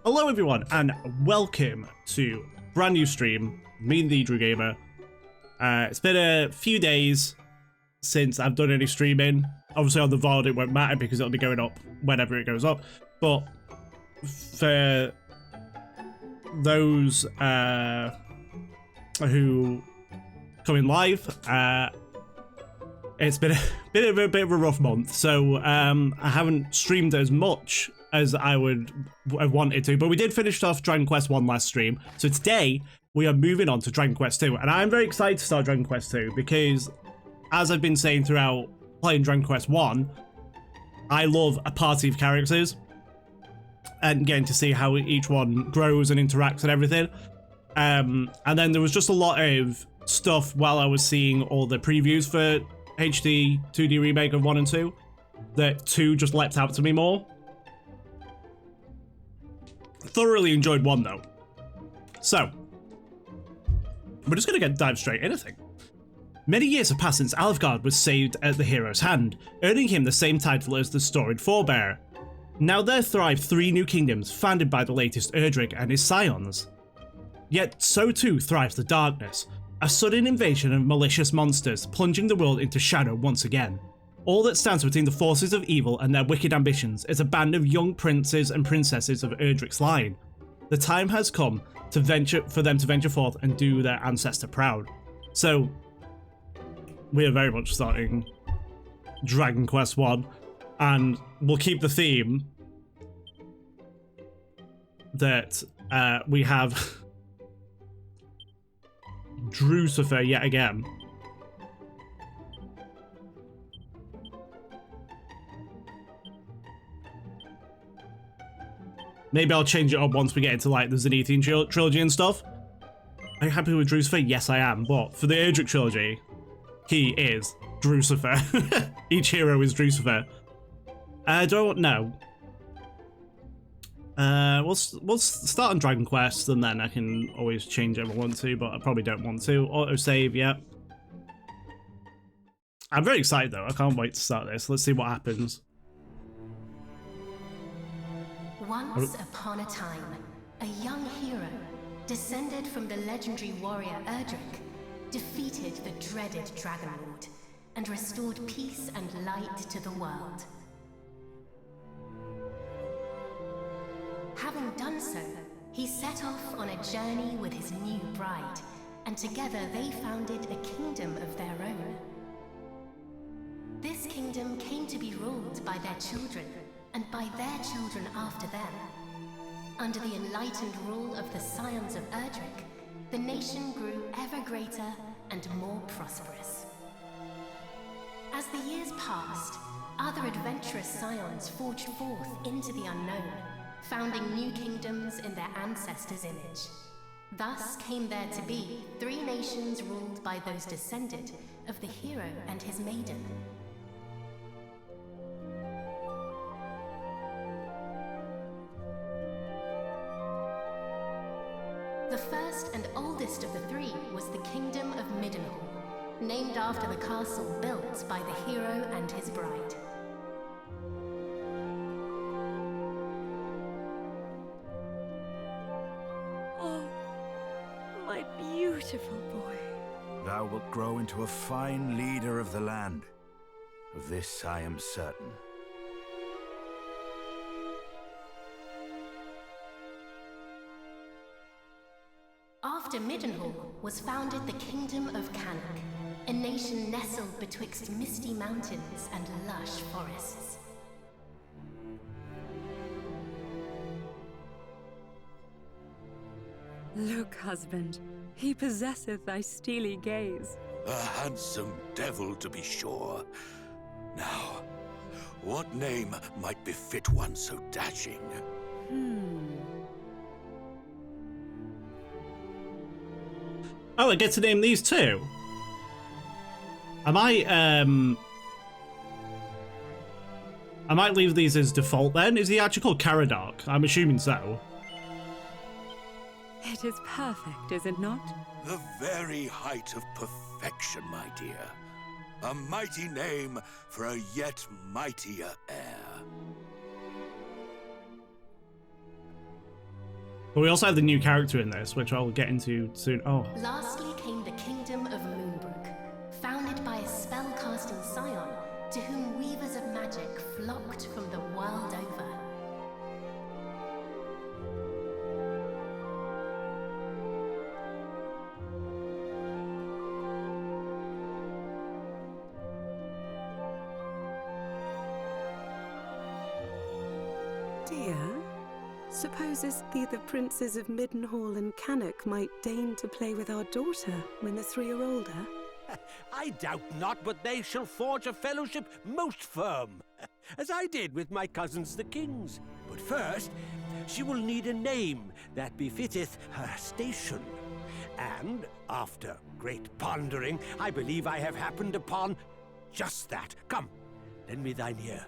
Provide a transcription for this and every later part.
Hello everyone, and welcome to brand new stream, me and the Erdrick Gamer. It's been a few days since I've done any streaming. Obviously on the VOD it won't matter because it'll be going up whenever it goes up. But for those who come in live, it's been a bit of a rough month. So I haven't streamed as much as I would have wanted to, but we did finish off Dragon Quest 1 last stream. So today we are moving on to Dragon Quest 2, and I'm very excited to start Dragon Quest 2 because, as I've been saying throughout playing Dragon Quest 1, I love a party of characters and getting to see how each one grows and interacts and everything. And then there was just a lot of stuff while I was seeing all the previews for HD-2D Remake of 1 and 2 that 2 just leapt out to me more. Thoroughly enjoyed 1 though. So, we're just going to dive straight in, I think. Many years have passed since Alefgard was saved at the hero's hand, earning him the same title as the storied forebear. Now there thrive 3 new kingdoms founded by the latest Erdrick and his Scions. Yet so too thrives the darkness, a sudden invasion of malicious monsters plunging the world into shadow once again. All that stands between the forces of evil and their wicked ambitions is a band of young princes and princesses of Erdrick's line. The time has come for them to venture forth and do their ancestor proud. So, we are very much starting Dragon Quest 1, and we'll keep the theme that we have Drucifer yet again. Maybe I'll change it up once we get into like the Zenithian trilogy and stuff. Are you happy with Drucifer? Yes, I am. But for the Erdrick trilogy, he is Drucifer. Each hero is Drucifer. I don't know. We'll start on Dragon Quest, and then I can always change it if I want to, but I probably don't want to. Autosave, yeah. I'm very excited though. I can't wait to start this. Let's see what happens. Once upon a time, a young hero, descended from the legendary warrior Erdrick, defeated the dreaded Dragon Lord and restored peace and light to the world. Having done so, he set off on a journey with his new bride, and together they founded a kingdom of their own. This kingdom came to be ruled by their children, and by their children after them. Under the enlightened rule of the Scions of Erdrick, the nation grew ever greater and more prosperous. As the years passed, other adventurous Scions forged forth into the unknown, founding new kingdoms in their ancestors' image. Thus came there to be 3 nations ruled by those descended of the hero and his maiden. The first and oldest of the 3 was the Kingdom of Middenhall, named after the castle built by the hero and his bride. Oh, my beautiful boy. Thou wilt grow into a fine leader of the land. Of this I am certain. After Middenhall was founded the Kingdom of Cannock, a nation nestled betwixt misty mountains and lush forests. Look, husband, he possesseth thy steely gaze. A handsome devil, to be sure. Now, what name might befit one so dashing? Oh, I get to name these too. I might leave these as default then. Is he actually called Caradoc? I'm assuming so. It is perfect, is it not? The very height of perfection, my dear. A mighty name for a yet mightier heir. But we also have the new character in this, which I'll get into soon. Oh. Lastly came the kingdom of Moonbrooke, founded by a spell-casting scion to whom weavers of magic flocked from the world over. Dear, supposes the princes of Middenhall and Cannock might deign to play with our daughter when the three are older? I doubt not, but they shall forge a fellowship most firm, as I did with my cousins the kings. But first, she will need a name that befitteth her station. And, after great pondering, I believe I have happened upon just that. Come, lend me thine ear.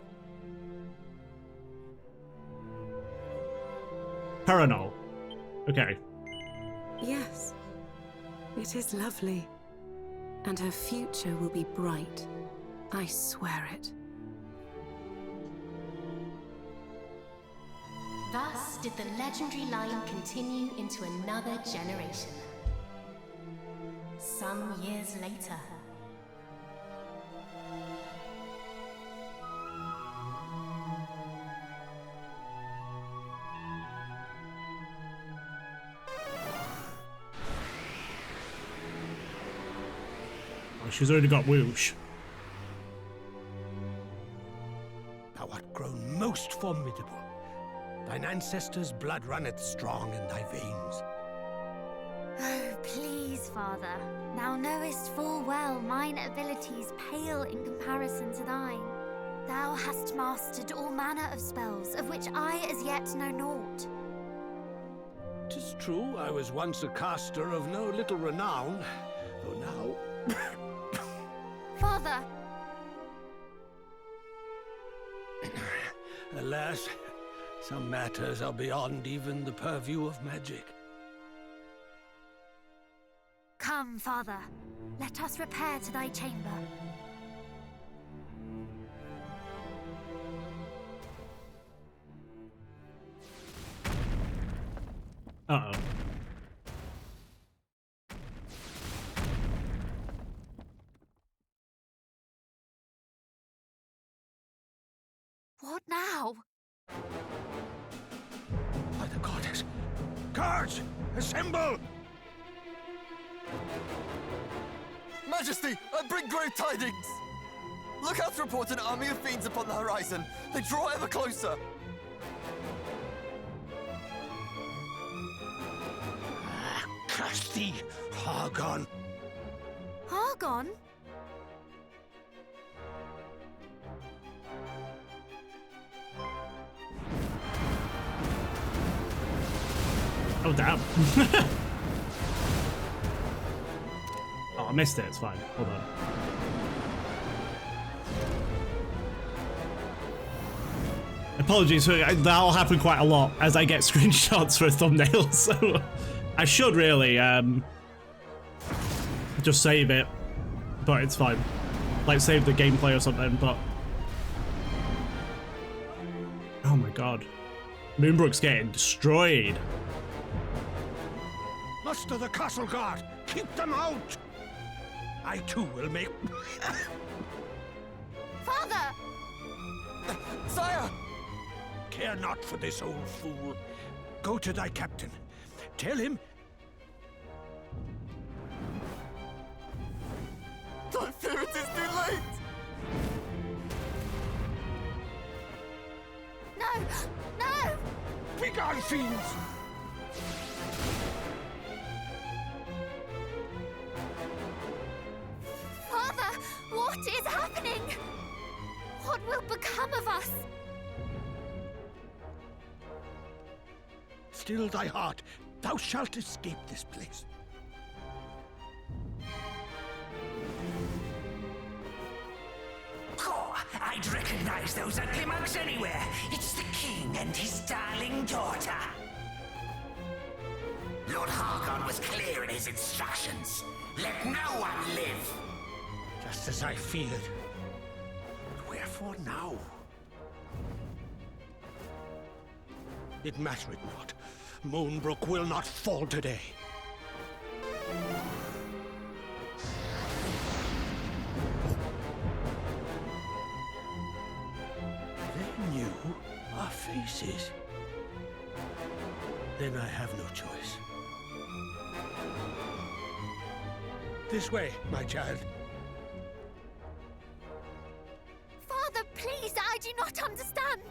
Peronel. Okay. Yes, it is lovely. And her future will be bright. I swear it. Thus did the legendary line continue into another generation. Some years later. She's already got whoosh. Thou art grown most formidable. Thine ancestors' blood runneth strong in thy veins. Oh, please, Father. Thou knowest full well mine abilities pale in comparison to thine. Thou hast mastered all manner of spells, of which I as yet know naught. 'Tis true, I was once a caster of no little renown, though now... Father! Alas, some matters are beyond even the purview of magic. Come, Father. Let us repair to thy chamber. Uh-oh. What now? By the goddess! Guards, assemble! Majesty, I bring great tidings! Lookouts report an army of fiends upon the horizon. They draw ever closer. Curse thee, Hargon! Hargon? Oh, damn. Oh, I missed it. It's fine. Hold on. Apologies, that'll happen quite a lot as I get screenshots for thumbnails, so I should really just save it, but it's fine. Like, save the gameplay or something, but... Oh my god. Moonbrooke's getting destroyed. Muster the castle guard! Keep them out! I too will make... Father! Sire! Care not for this old fool. Go to thy captain. Tell him... I fear it is too late! No! No! Begone, fiends! Father! What is happening? What will become of us? Still thy heart. Thou shalt escape this place. Oh, I'd recognize those ugly mugs anywhere. It's the king and his darling daughter. Lord Hargon was clear in his instructions. Let no one live. Just as I feared. But wherefore now? It mattereth not. Moonbrooke will not fall today. They knew our faces. Then I have no choice. This way, my child. Father, please, I do not understand.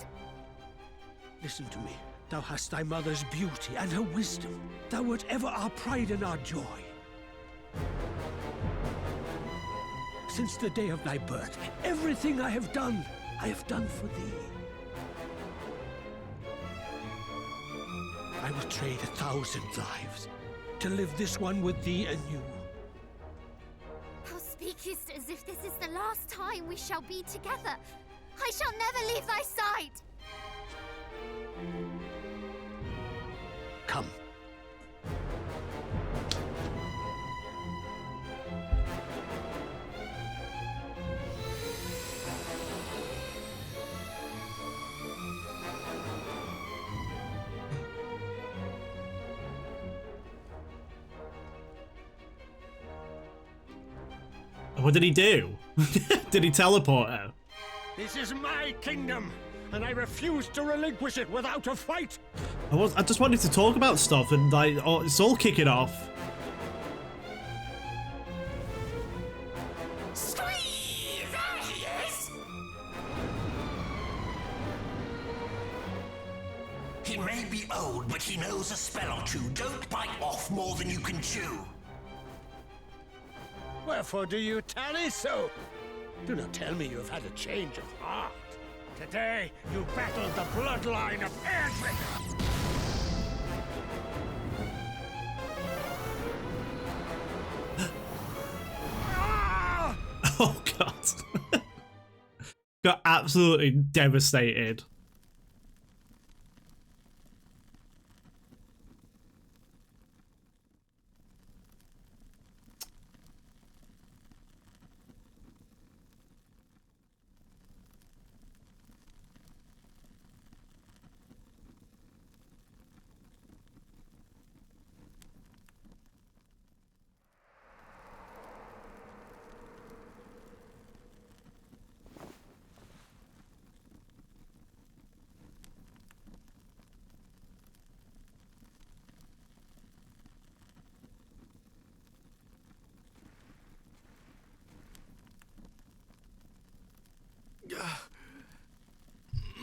Listen to me. Thou hast thy mother's beauty and her wisdom. Thou wert ever our pride and our joy. Since the day of thy birth, everything I have done for thee. I would trade 1,000 lives to live this one with thee anew. Thou speakest as if this is the last time we shall be together. I shall never leave thy side. Come. What did he do? Did he teleport her? This is my kingdom, and I refuse to relinquish it without a fight. I just wanted to talk about stuff, and like, oh, it's all kicking off. Squeeze! There he is! He may be old, but he knows a spell or two. Don't bite off more than you can chew. Wherefore do you tarry so? Do not tell me you have had a change of heart. Today, you battled the bloodline of Erdrick. Oh god. Got absolutely devastated.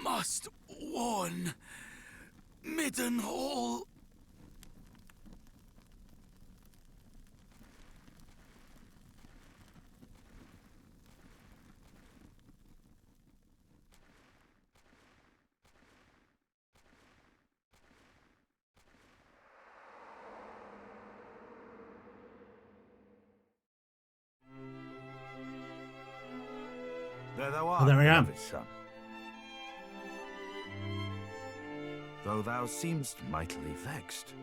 Must warn Middenhall. There thou art, Oh, there I am. beloved son. Though thou seemst mightily vexed,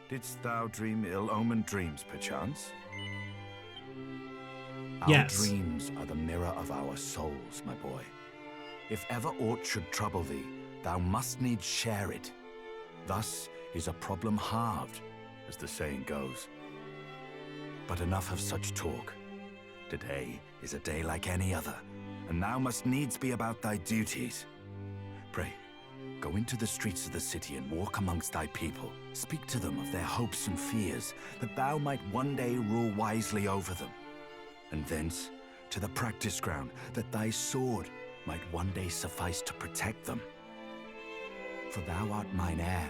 didst thou dream ill-omened dreams, perchance? Yes. Our dreams are the mirror of our souls, my boy. If ever aught should trouble thee, thou must needs share it. Thus is a problem halved, as the saying goes. But enough of such talk. Today is a day like any other, and thou must needs be about thy duties. Pray, go into the streets of the city and walk amongst thy people. Speak to them of their hopes and fears, that thou might one day rule wisely over them. And thence to the practice ground, that thy sword might one day suffice to protect them. For thou art mine heir,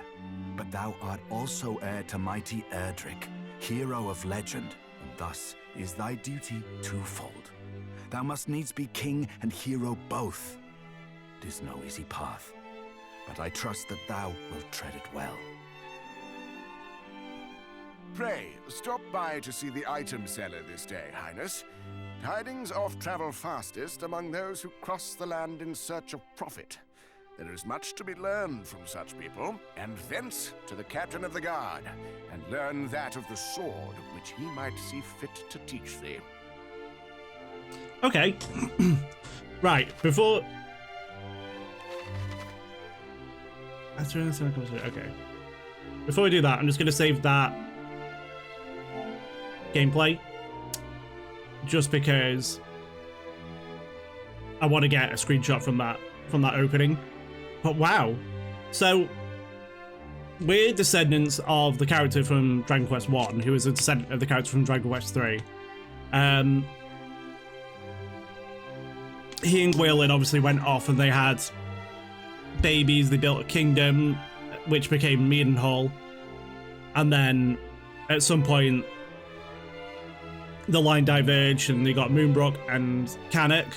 but thou art also heir to mighty Erdrick, hero of legend, and thus is thy duty twofold. Thou must needs be king and hero both. 'Tis no easy path, but I trust that thou wilt tread it well. Pray, stop by to see the item seller this day, Highness. Tidings oft travel fastest among those who cross the land in search of profit. There is much to be learned from such people, and thence to the captain of the guard, and learn that of the sword which he might see fit to teach thee. Okay. Right, before... After anything comes to... Okay. before we do that, I'm just going to save that gameplay. Just because I want to get a screenshot from that opening. But wow. So, we're descendants of the character from Dragon Quest 1, who is a descendant of the character from Dragon Quest 3. He and Gwilyn obviously went off and they had babies, they built a kingdom, which became Meadenhall. And then, at some point, the line diverged and they got Moonbrooke and Cannock.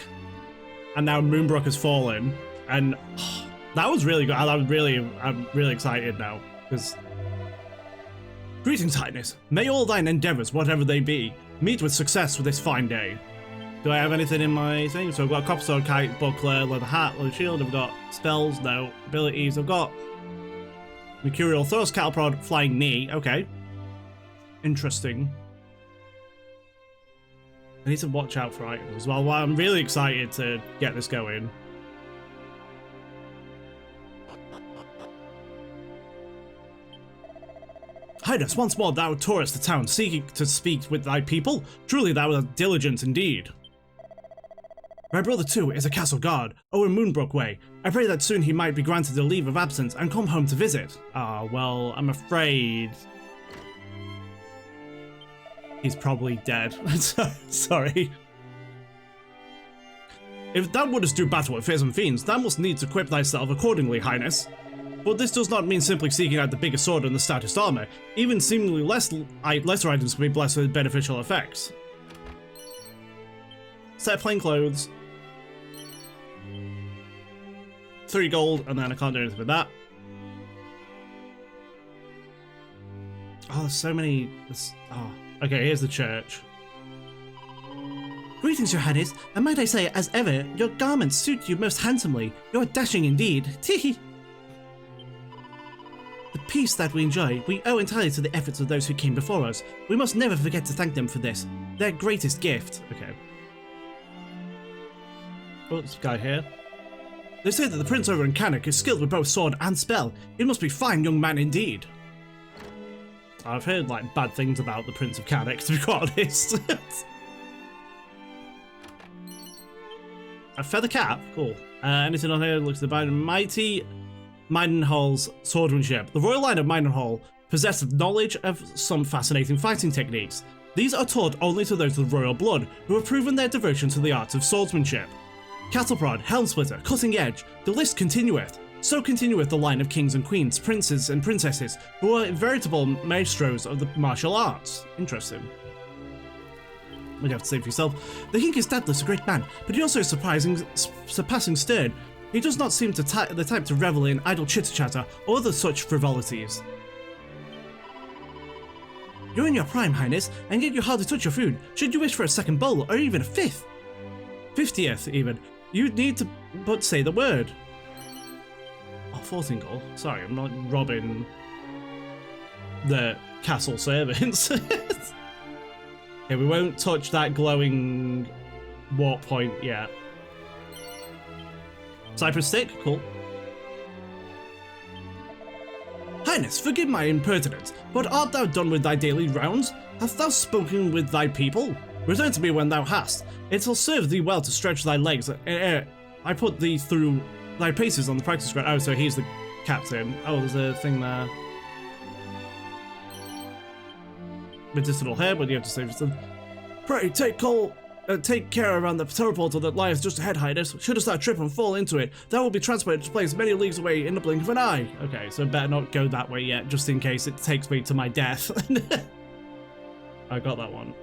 And now Moonbrooke has fallen. And that was really good. I'm really excited now. Because, greetings, Highness. May all thine endeavours, whatever they be, meet with success for this fine day. Do I have anything in my thing? So I've got Copper Sword, Kite, Buckler, Leather Hat, Leather Shield. I've got spells, no. Abilities, I've got Mercurial Thrust, Cattle Prod, Flying Knee. Okay. Interesting. I need to watch out for items as well. I'm really excited to get this going. Highness, once more thou tourest the town, seeking to speak with thy people. Truly thou art diligent indeed. My brother too is a castle guard, over Moonbrooke way. I pray that soon he might be granted a leave of absence and come home to visit. Ah, well, I'm afraid he's probably dead. Sorry. If thou wouldst do battle with fearsome fiends, thou must needs equip thyself accordingly, Highness. But this does not mean simply seeking out the biggest sword and the stoutest armor. Even seemingly lesser items can be blessed with beneficial effects. Set of plain clothes. 3 gold, and then I can't do anything with that. Oh, there's so many. Oh, okay, here's the church. Greetings, your highness, and might I say, as ever, your garments suit you most handsomely. You're dashing indeed. Teehee. The peace that we enjoy, we owe entirely to the efforts of those who came before us. We must never forget to thank them for this. Their greatest gift. Okay. Oh, this guy here. They say that the prince over in Cannock is skilled with both sword and spell. He must be a fine young man indeed. I've heard, like, bad things about the Prince of Cannock, to be quite honest. A feather cap? Cool. Anything on here looks the mighty Meadenhall's swordsmanship. The royal line of Meadenhall possessed knowledge of some fascinating fighting techniques. These are taught only to those of royal blood, who have proven their devotion to the arts of swordsmanship. Cattleprod, Helmsplitter, Cutting Edge, the list continueth. So continueth the line of kings and queens, princes and princesses, who are veritable maestros of the martial arts. Interesting. What do you have to say for yourself? The king is doubtless a great man, but he also is surpassing stern. He does not seem the type to revel in idle chitter-chatter or other such frivolities. You're in your prime, Highness, and yet you hardly touch your food. Should you wish for a second bowl, or even a 50th even, you'd need to but say the word. Oh, 14 gold. Sorry, I'm not robbing the castle servants. Okay, we won't touch that glowing warp point yet. Cypress stick? Cool. Highness, forgive my impertinence, but art thou done with thy daily rounds? Hast thou spoken with thy people? Return to me when thou hast. It will serve thee well to stretch thy legs. I put thee through thy paces on the practice ground. Oh, so he's the captain. Oh, there's a thing there. Medicinal herb, what do you have to say for some? Pray, take care around the teleporter that lies just ahead, Highness. Shouldst thou trip and fall into it, thou will be transported to a place many leagues away in the blink of an eye. Okay, so better not go that way yet, just in case it takes me to my death. I got that one.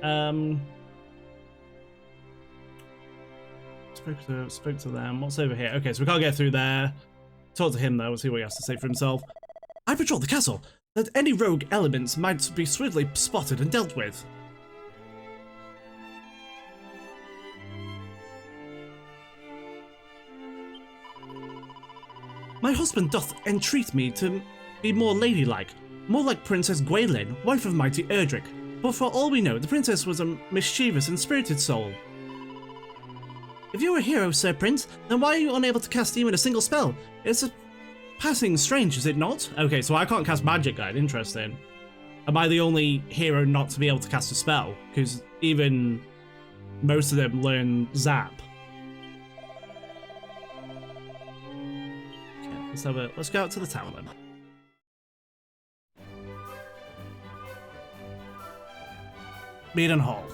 Spoke to them. What's over here? Okay, so we can't get through there. Talk to him though, we'll see what he has to say for himself. I patrol the castle, that any rogue elements might be swiftly spotted and dealt with. My husband doth entreat me to be more ladylike, more like Princess Gwilyn, wife of mighty Erdrick. But for all we know, the princess was a mischievous and spirited soul. If you're a hero, Sir Prince, then why are you unable to cast even a single spell? It's a passing strange, is it not? Okay, so I can't cast Magic Guide. Interesting. Am I the only hero not to be able to cast a spell? Because even most of them learn Zap. Okay, let's go out to the town then. Maiden Hall.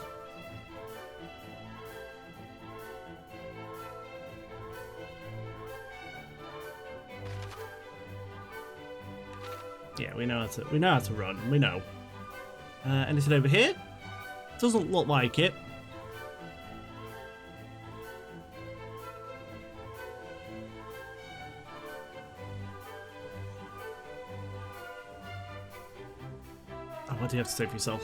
Yeah, we know how to run. We know. Anything over here? Doesn't look like it. Oh, what do you have to say for yourself?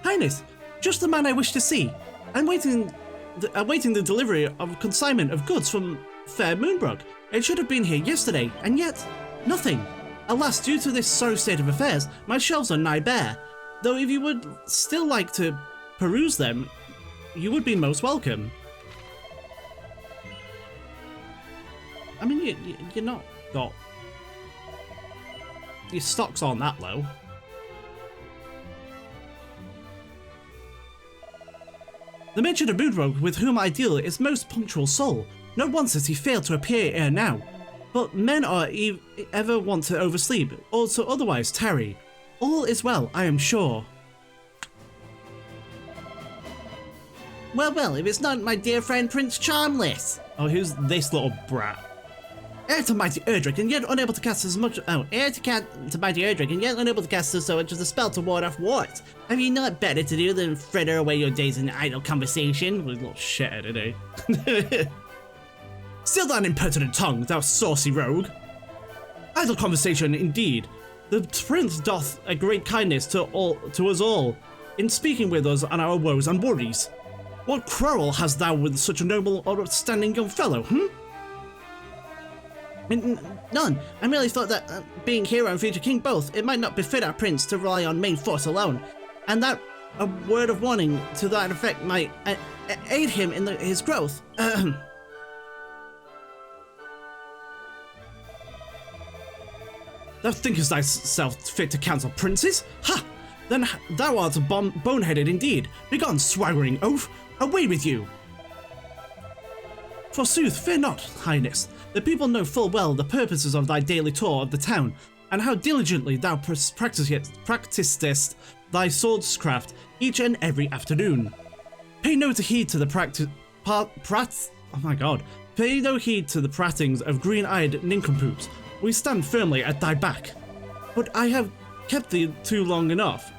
Highness, just the man I wish to see. I'm awaiting the delivery of consignment of goods from fair Moonbrooke. It should have been here yesterday, and yet nothing. Alas, due to this sorry state of affairs, my shelves are nigh bare. Though if you would still like to peruse them, you would be most welcome. I mean, you're not got... Your stocks aren't that low. The merchant of Moonbrooke with whom I deal is most punctual soul. Not once has he failed to appear ere now. But men are ever want to oversleep, or to otherwise tarry. All is well, I am sure. Well, well, if it's not my dear friend Prince Charmless. Oh, who's this little brat? Heir to mighty Erdrick, and yet unable to cast as much. Oh, heir to mighty Erdrick, and yet unable to cast so much as a spell to ward off what? Have you not better to do than fritter away your days in idle conversation? Well, a little shithead, isn't he? Still thine impertinent tongue, thou saucy rogue! Idle conversation, indeed. The prince doth a great kindness to us all, in speaking with us on our woes and worries. What quarrel hast thou with such a noble or outstanding young fellow, None. I merely thought that, being hero and future king both, it might not befit our prince to rely on main force alone, and that a word of warning to that effect might aid him in his growth. Thou thinkest thyself fit to counsel princes? Ha! Then thou art boneheaded indeed. Begone, swaggering oaf! Away with you! Forsooth, fear not, highness. The people know full well the purposes of thy daily tour of the town, and how diligently thou practicest thy swordscraft each and every afternoon. Pay no heed to the Pay no heed to the prattings of green-eyed nincompoops. We stand firmly at thy back. But I have kept thee too long enough.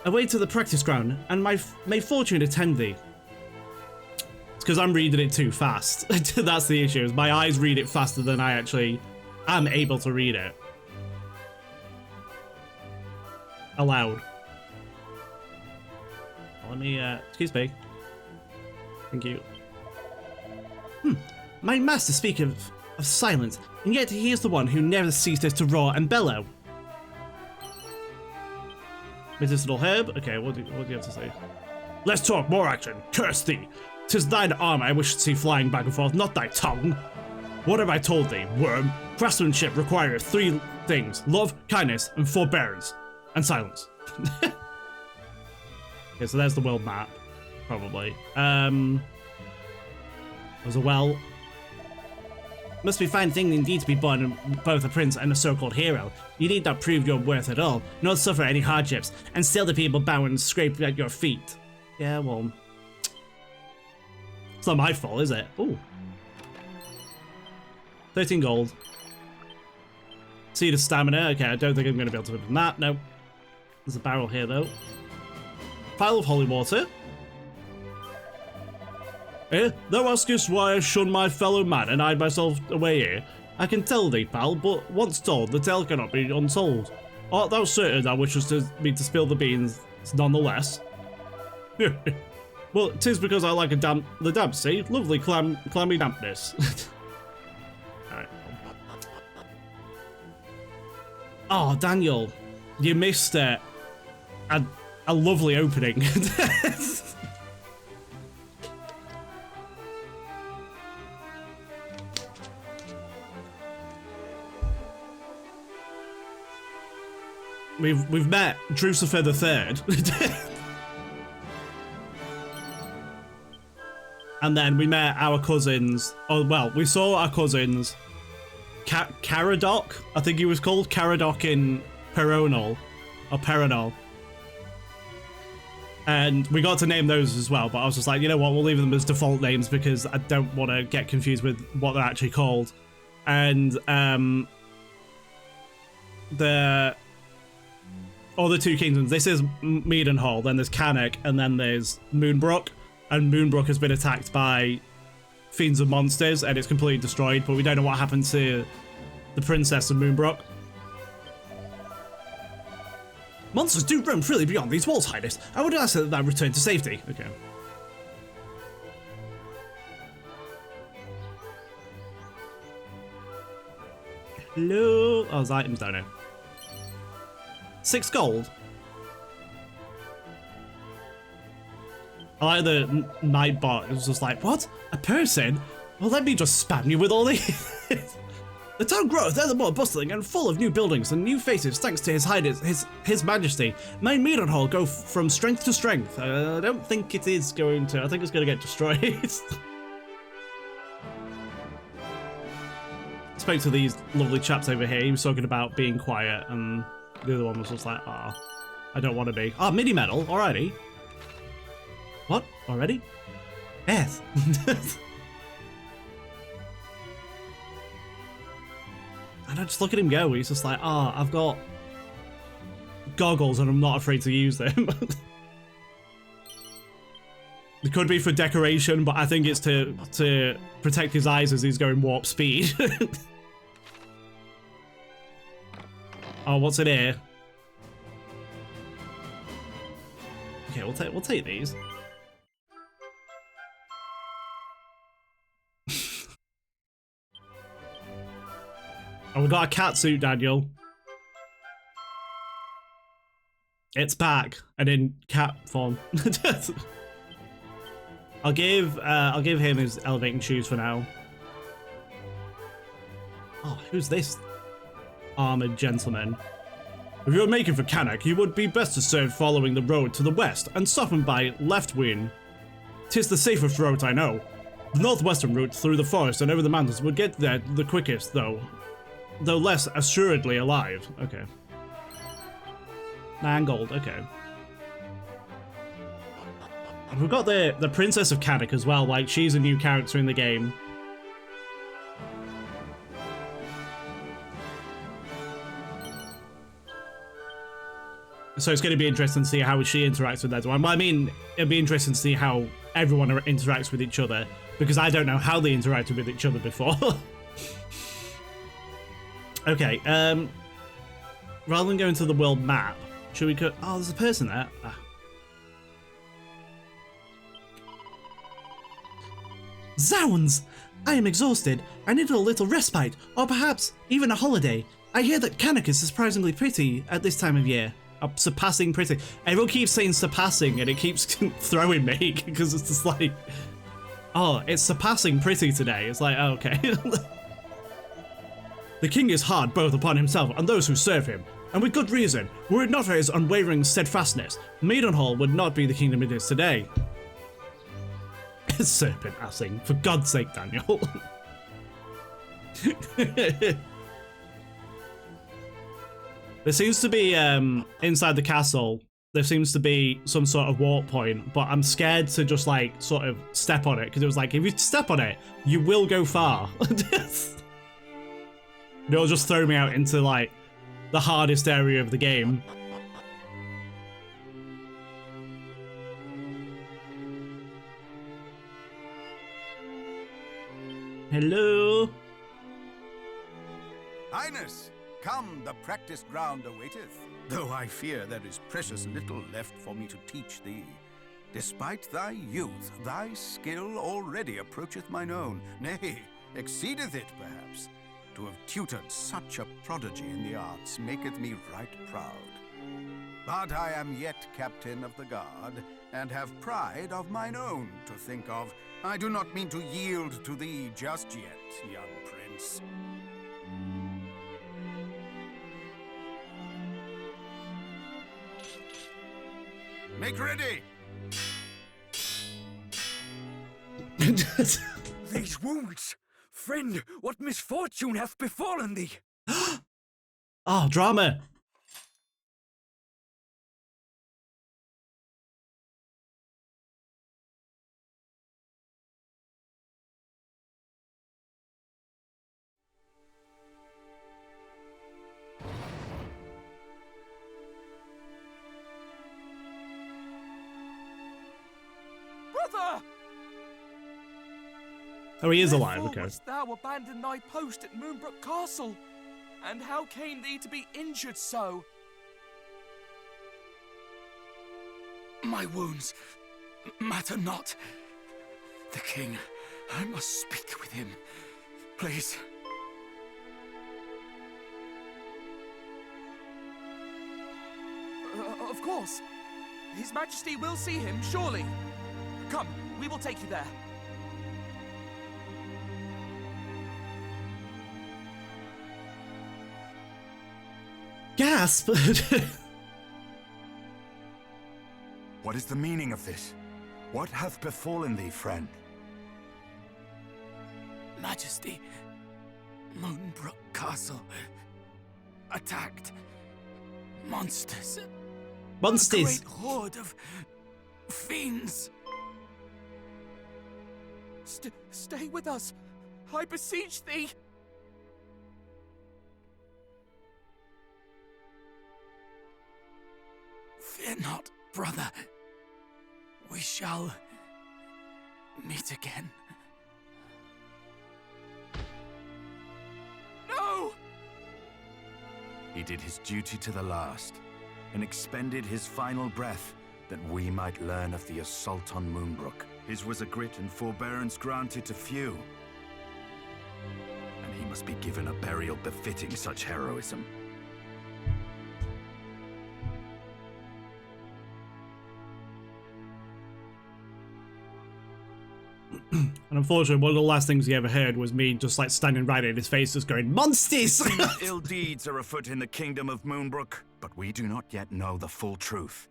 Away to the practice ground, and may fortune attend thee. It's because I'm reading it too fast. That's the issue, is my eyes read it faster than I actually am able to read it. Aloud. Let me, excuse me. Thank you. My master speak of silence, and yet he is the one who never ceases to roar and bellow. Medicinal herb? Okay, what do you have to say? Let's talk more action. Curse thee! 'Tis thine arm I wish to see flying back and forth, not thy tongue. What have I told thee, worm? Craftsmanship requireth 3 things: love, kindness, and forbearance. And silence. Okay, so there's the world map. Probably. There's a well. Must be a fine thing indeed to be born both a prince and a so-called hero. You need not prove your worth at all, nor suffer any hardships, and still the people bow and scrape at your feet. Yeah, well... It's not my fault, is it? Ooh. 13 gold. Seed of stamina. Okay, I don't think I'm going to be able to open that. No. There's a barrel here, though. Pile of holy water. Thou askest why I shun my fellow man and hide myself away here. I can tell thee, pal, but once told, the tale cannot be untold. Art thou certain thou wishest me to spill the beans nonetheless? Well, 'tis because I like the damp, see? Lovely clammy dampness. Alright. Oh, Daniel, you missed a lovely opening. we've met Drucifer the Third. And then we met our cousins. Oh, well, we saw our cousins. Caradoc, I think he was called. Caradoc in Peronel. Or Peronel. And we got to name those as well, but I was just like, you know what, we'll leave them as default names because I don't want to get confused with what they're actually called. And the other two kingdoms, this is Meadenhall, then there's Cannock, and then there's Moonbrooke. And Moonbrooke has been attacked by fiends of monsters, and it's completely destroyed, but we don't know what happened to the Princess of Moonbrooke. Monsters do roam freely beyond these walls, Highness. I would ask that return to safety. Okay. Hello? Oh, there's items down here. 6 gold. I like the Nightbot. It was just like, what? A person? Well, let me just spam you with all these. The town grows ever more bustling and full of new buildings and new faces thanks to His Highness, His Majesty. May Meadenhall go from strength to strength. I don't think it is going to. I think it's going to get destroyed. Spoke to these lovely chaps over here. He was talking about being quiet, and the other one was just like, ah, I don't want to be. Ah, mini medal, alrighty. What? Already? Yes. And I just look at him go. He's just like, ah, I've got goggles and I'm not afraid to use them. It could be for decoration, but I think it's to protect his eyes as he's going warp speed. Oh, what's in here? Okay, we'll take these. Oh, we got a cat suit, Daniel. It's back and in cat form. I'll give him his elevating shoes for now. Oh, who's this armored gentleman? If you're making for Cannock, you would be best to serve following the road to the west and soften by left wing. 'Tis the safest route I know. The northwestern route through the forest and over the mountains would get there the quickest, though less assuredly alive. Okay. 9 gold, okay. We've got the Princess of Cannock as well, like she's a new character in the game. So it's going to be interesting to see how she interacts with everyone. I mean, it'll be interesting to see how everyone interacts with each other, because I don't know how they interacted with each other before. Okay, rather than going to the world map, should we go... Oh, there's a person there. Ah. Zounds! I am exhausted. I need a little respite, or perhaps even a holiday. I hear that Cannock is surprisingly pretty at this time of year. Surpassing pretty. Everyone keeps saying surpassing, and it keeps throwing me, because it's just like... Oh, it's surpassing pretty today. It's like, oh, okay. The king is hard both upon himself and those who serve him, and with good reason. Were it not for his unwavering steadfastness, Meadenhall would not be the kingdom it is today. Serpent assing, for God's sake, Daniel. There seems to be, inside the castle, there seems to be some sort of warp point, but I'm scared to just, like, sort of step on it, because it was like, if you step on it, you will go far. It'll just throw me out into, like, the hardest area of the game. Hello? Highness, come, the practice ground awaiteth. Though I fear there is precious little left for me to teach thee. Despite thy youth, thy skill already approacheth mine own, nay, exceedeth it perhaps. To have tutored such a prodigy in the arts maketh me right proud. But I am yet captain of the guard, and have pride of mine own to think of. I do not mean to yield to thee just yet, young prince. Make ready! These wounds! Friend, what misfortune hath befallen thee? Oh, drama! Brother! Oh, he is alive, Wherefore okay. wouldst thou abandon thy post at Moonbrooke Castle? And how came thee to be injured so? My wounds matter not. The king, I must speak with him. Please. Of course. His Majesty will see him, surely. Come, we will take you there. Gasp! What is the meaning of this? What hath befallen thee, friend? Majesty, Moonbrooke Castle attacked. Monsters. Monsters! A great horde of fiends. Stay with us. I beseech thee. Fear not, brother. We shall meet again. No! He did his duty to the last, and expended his final breath that we might learn of the assault on Moonbrooke. His was a grit and forbearance granted to few, and he must be given a burial befitting such heroism. And unfortunately, one of the last things he ever heard was me just like standing right in his face, just going, "Monsters!" Ill deeds are afoot in the kingdom of Moonbrooke, but we do not yet know the full truth.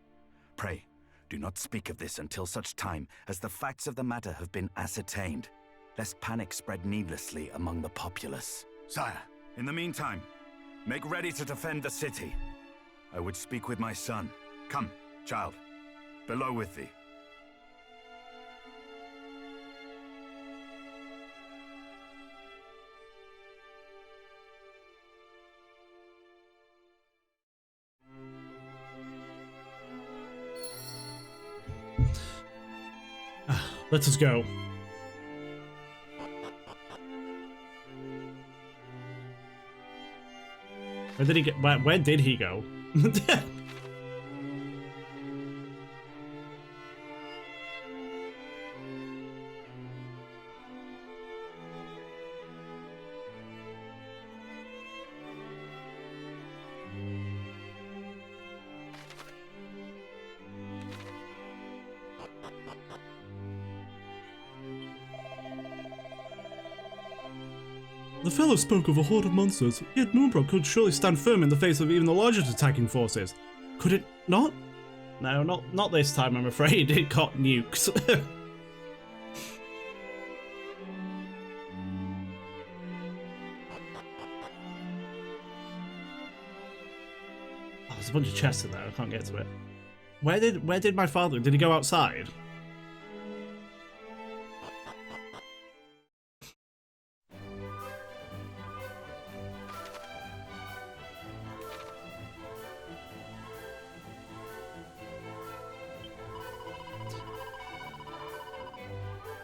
Pray, do not speak of this until such time as the facts of the matter have been ascertained, lest panic spread needlessly among the populace. Sire, in the meantime, make ready to defend the city. I would speak with my son. Come, child, below with thee. Let us go. Where did he get? Where did he go? The fellow spoke of a horde of monsters, yet Moonbrooke could surely stand firm in the face of even the largest attacking forces. Could it not? No, not this time, I'm afraid. It got nukes. Oh, there's a bunch of chests in there, I can't get to it. Where did my father, did he go outside?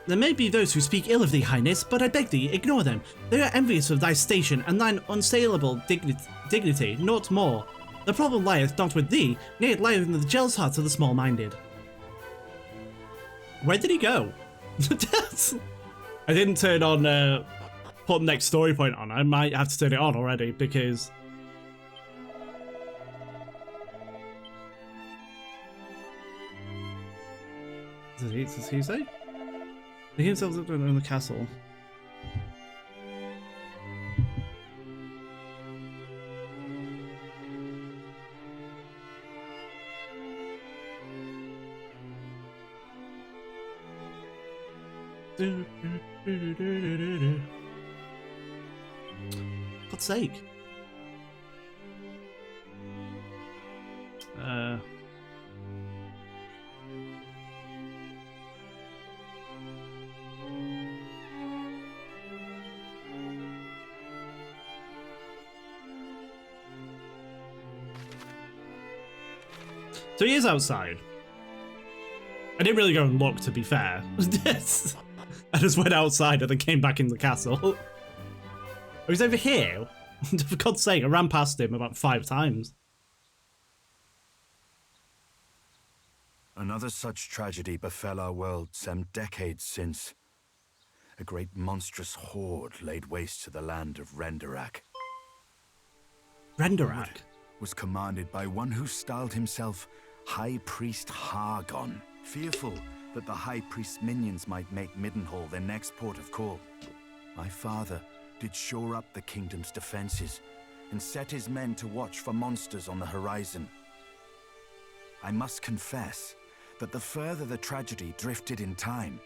There may be those who speak ill of thee, Highness, but I beg thee, ignore them. They are envious of thy station and thine unassailable dignity, not more. The problem lieth not with thee, nay, it lieth in the jealous hearts of the small-minded. Where did he go? I didn't turn on, put next story point on. I might have to turn it on already, because... Does he say? He himself up in the castle. God's sake. So he is outside. I didn't really go and look, to be fair. I just went outside and then came back in the castle. Oh, he's over here? For God's sake, I ran past him about 5 times. Another such tragedy befell our world some decades since. A great monstrous horde laid waste to the land of Erdrick. Erdrick was commanded by one who styled himself High Priest Hargon, fearful that the High Priest's minions might make Middenhall their next port of call. My father did shore up the kingdom's defenses and set his men to watch for monsters on the horizon. I must confess that the further the tragedy drifted in time,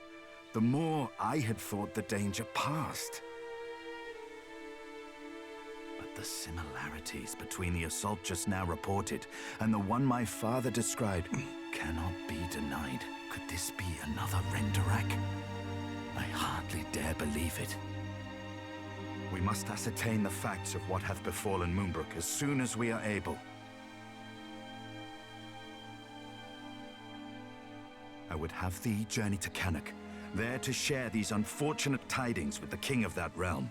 the more I had thought the danger past. But the similarities between the assault just now reported and the one my father described cannot be denied. Could this be another Erdrick? I hardly dare believe it. We must ascertain the facts of what hath befallen Moonbrooke as soon as we are able. I would have thee journey to Cannock, there to share these unfortunate tidings with the king of that realm.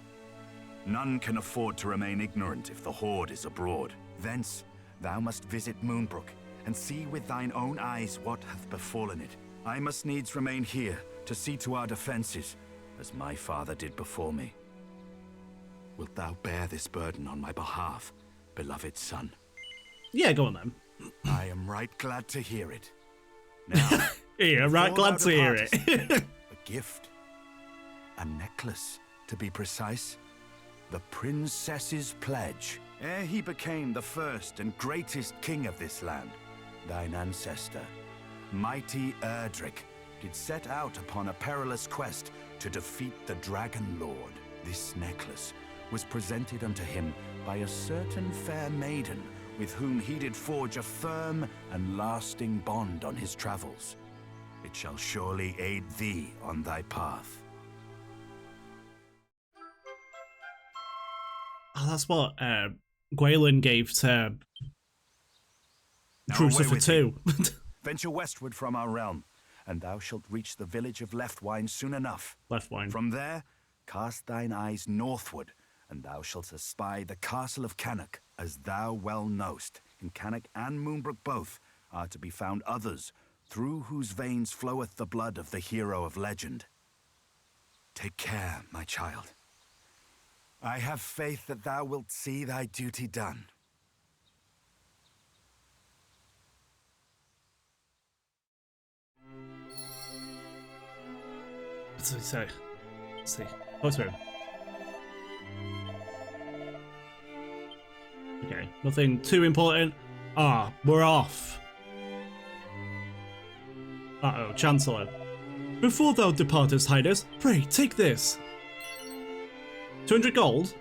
None can afford to remain ignorant if the horde is abroad. Thence, thou must visit Moonbrooke, and see with thine own eyes what hath befallen it. I must needs remain here to see to our defenses, as my father did before me. Wilt thou bear this burden on my behalf, beloved son? Yeah, go on then. I am right glad to hear it. Now, yeah, right glad to hear it. A gift. A necklace, to be precise. The princess's pledge. Ere he became the first and greatest king of this land, thine ancestor, mighty Erdrick, did set out upon a perilous quest to defeat the Dragon Lord. This necklace was presented unto him by a certain fair maiden with whom he did forge a firm and lasting bond on his travels. It shall surely aid thee on thy path. Oh, that's what Gwaelin gave to Crucifer 2. Venture westward from our realm, and thou shalt reach the village of Leftwine soon enough. Leftwine. From there, cast thine eyes northward, and thou shalt espy the castle of Cannock. As thou well knowst, in Cannock and Moonbrooke both are to be found others, through whose veins floweth the blood of the hero of legend. Take care, my child. I have faith that thou wilt see thy duty done. What's he say? Let's see. Oh, sorry. Okay, nothing too important. Ah, we're off. Uh-oh, Chancellor. Before thou departest, Highness, pray take this. 200 gold?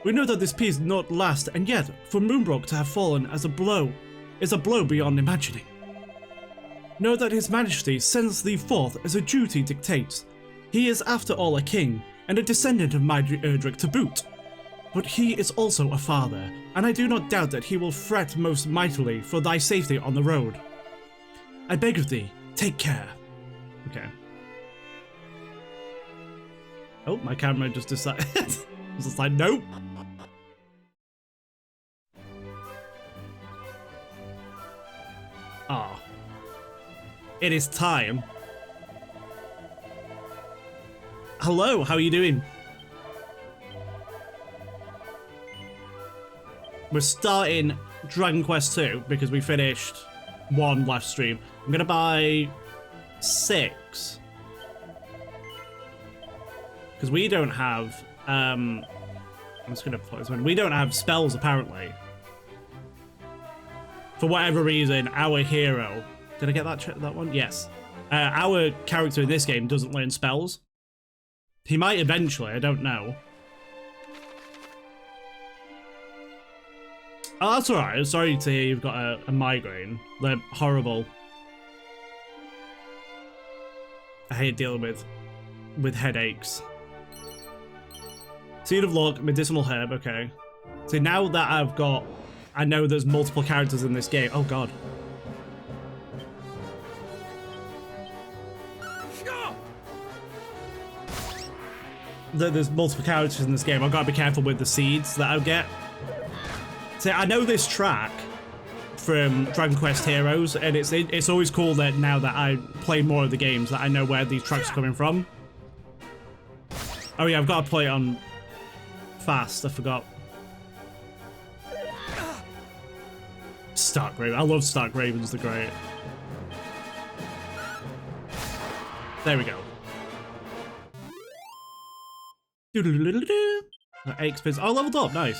We know that this peace not last, and yet, for Moonbrooke to have fallen as a blow, is a blow beyond imagining. Know that His Majesty sends thee forth as a duty dictates. He is after all a king, and a descendant of mighty Erdrick to boot. But he is also a father, and I do not doubt that he will fret most mightily for thy safety on the road. I beg of thee, take care. Okay. Oh, my camera just decided. It's just like, nope. Ah. It is time. Hello, how are you doing? We're starting Dragon Quest 2 because we finished 1 last stream. I'm gonna buy 6. Because we don't have, I'm just gonna put this one. We don't have spells apparently. For whatever reason, our hero, did I get that one? Yes. Our character in this game doesn't learn spells. He might eventually, I don't know. Oh, that's alright. I'm sorry to hear you've got a migraine. They're horrible. I hate dealing with headaches. Seed of Luck, medicinal herb, okay. So now that I know there's multiple characters in this game. Oh god. There's multiple characters in this game. I've got to be careful with the seeds that I get. So I know this track from Dragon Quest Heroes, and it's always cool that now that I play more of the games that I know where these tracks are coming from. Oh yeah, I've got to play it on fast. I forgot. Stark Raven. I love Stark Ravens. They're great. There we go. 8 experience. Oh, leveled up. Nice.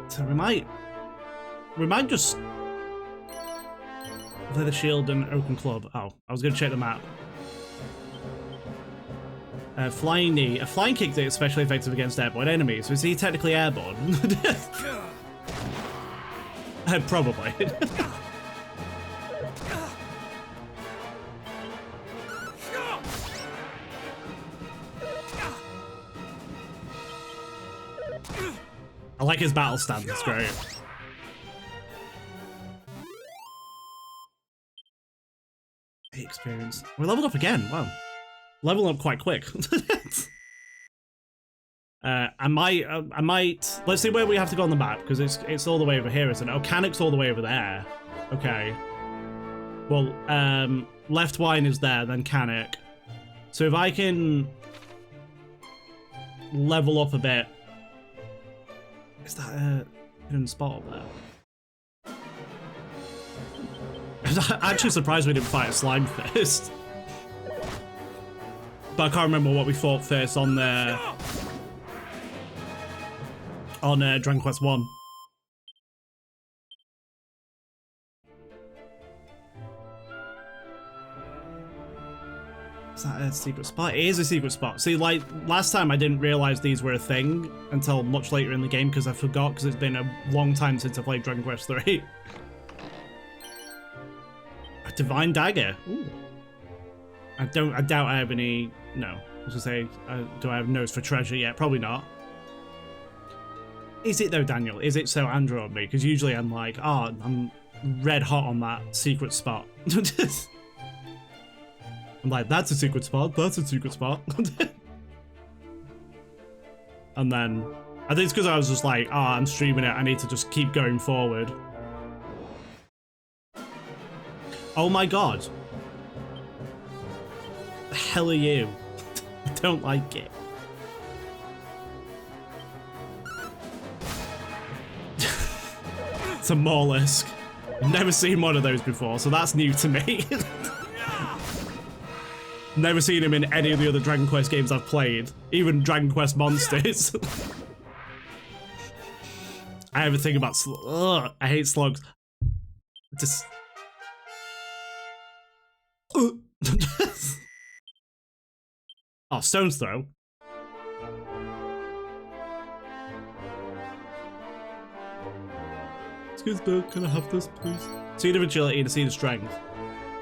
So we might just Leather Shield and Oaken Club. Oh, I was going to check the map. Flying Knee. A flying kick that is especially effective against airborne enemies. So is he technically airborne? Probably. I like his battle stance, it's great. Experience. We're leveled up again, wow. Leveling up quite quick. I might, let's see where we have to go on the map, because it's all the way over here, isn't it? Oh, Cannock's all the way over there. Okay. Well, Left Wine is there, then Cannock. So if I can level up a bit. Is that a hidden spot up there? I'm actually surprised we didn't fight a slime first. But I can't remember what we fought first on Dragon Quest 1. Is that a secret spot? It is a secret spot. See, like, last time I didn't realize these were a thing until much later in the game because I forgot because it's been a long time since I played Dragon Quest 3. A Divine Dagger. Ooh. I doubt I have any... No. I was gonna say, do I have nose for treasure yet? Probably not. Is it though, Daniel? Is it so Andrew on me? Because usually I'm like, oh, I'm red hot on that secret spot. I'm like, that's a secret spot, that's a secret spot. And then, I think it's because I was just like, oh, I'm streaming it, I need to just keep going forward. Oh my god. The hell are you? I don't like it. It's a mollusk. I've never seen one of those before, so that's new to me. Never seen him in any of the other Dragon Quest games I've played. Even Dragon Quest Monsters. I have a thing about ugh, I hate slugs. Just... Oh, Stone's Throw. Excuse me, can I have this, please? Seed of Agility and a Seed of Strength.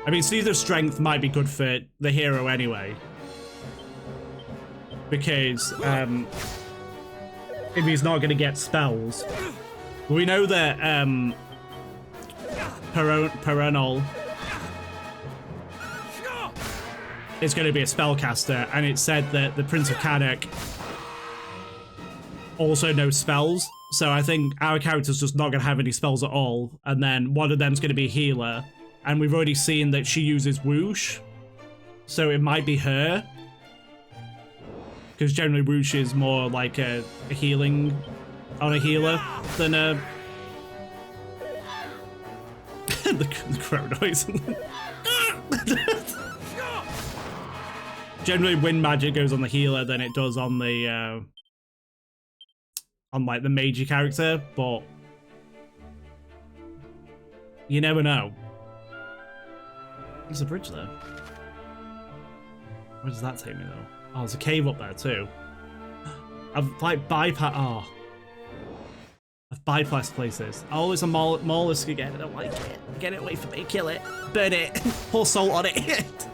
I mean, Seed of Strength might be good for the hero anyway. Because, if he's not going to get spells. We know that, Peronel is going to be a spellcaster, and it said that the Prince of Cannock also knows spells. So I think our character's just not going to have any spells at all, and then one of them's going to be a healer. And we've already seen that she uses whoosh, so it might be her. Because generally whoosh is more like a healing on a healer than a... the crow noise. Generally wind magic goes on the healer than it does on the on like the major character, but you never know. There's a bridge there. Where does that take me though? Oh, there's a cave up there too. I've like bypassed. I've bypassed places. Oh, it's a mollusk again. I don't like it. Get it away from me. Kill it. Burn it. Pour salt on it.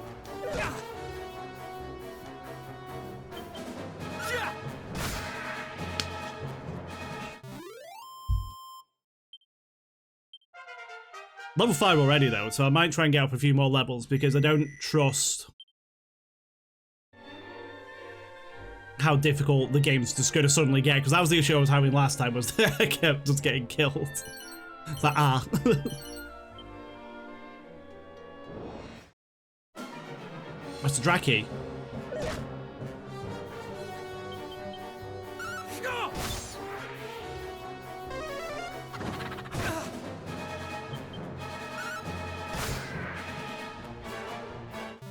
Level 5 already though, so I might try and get up a few more levels because I don't trust how difficult the game's just going to suddenly get, because that was the issue I was having last time, was that I kept just getting killed. It's like, ah. What's the Draki?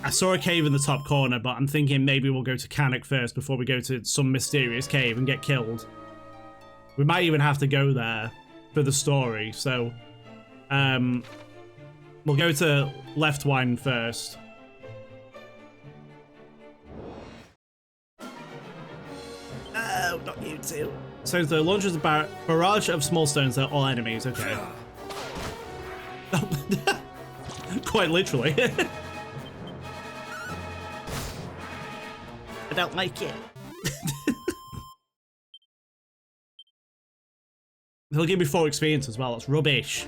I saw a cave in the top corner, but I'm thinking maybe we'll go to Canuck first before we go to some mysterious cave and get killed. We might even have to go there for the story, so we'll go to Leftwine first. Oh, not you two. So the launches a barrage of small stones at all enemies, okay. Quite literally. I don't like it. They'll give me 4 experience as well. That's rubbish.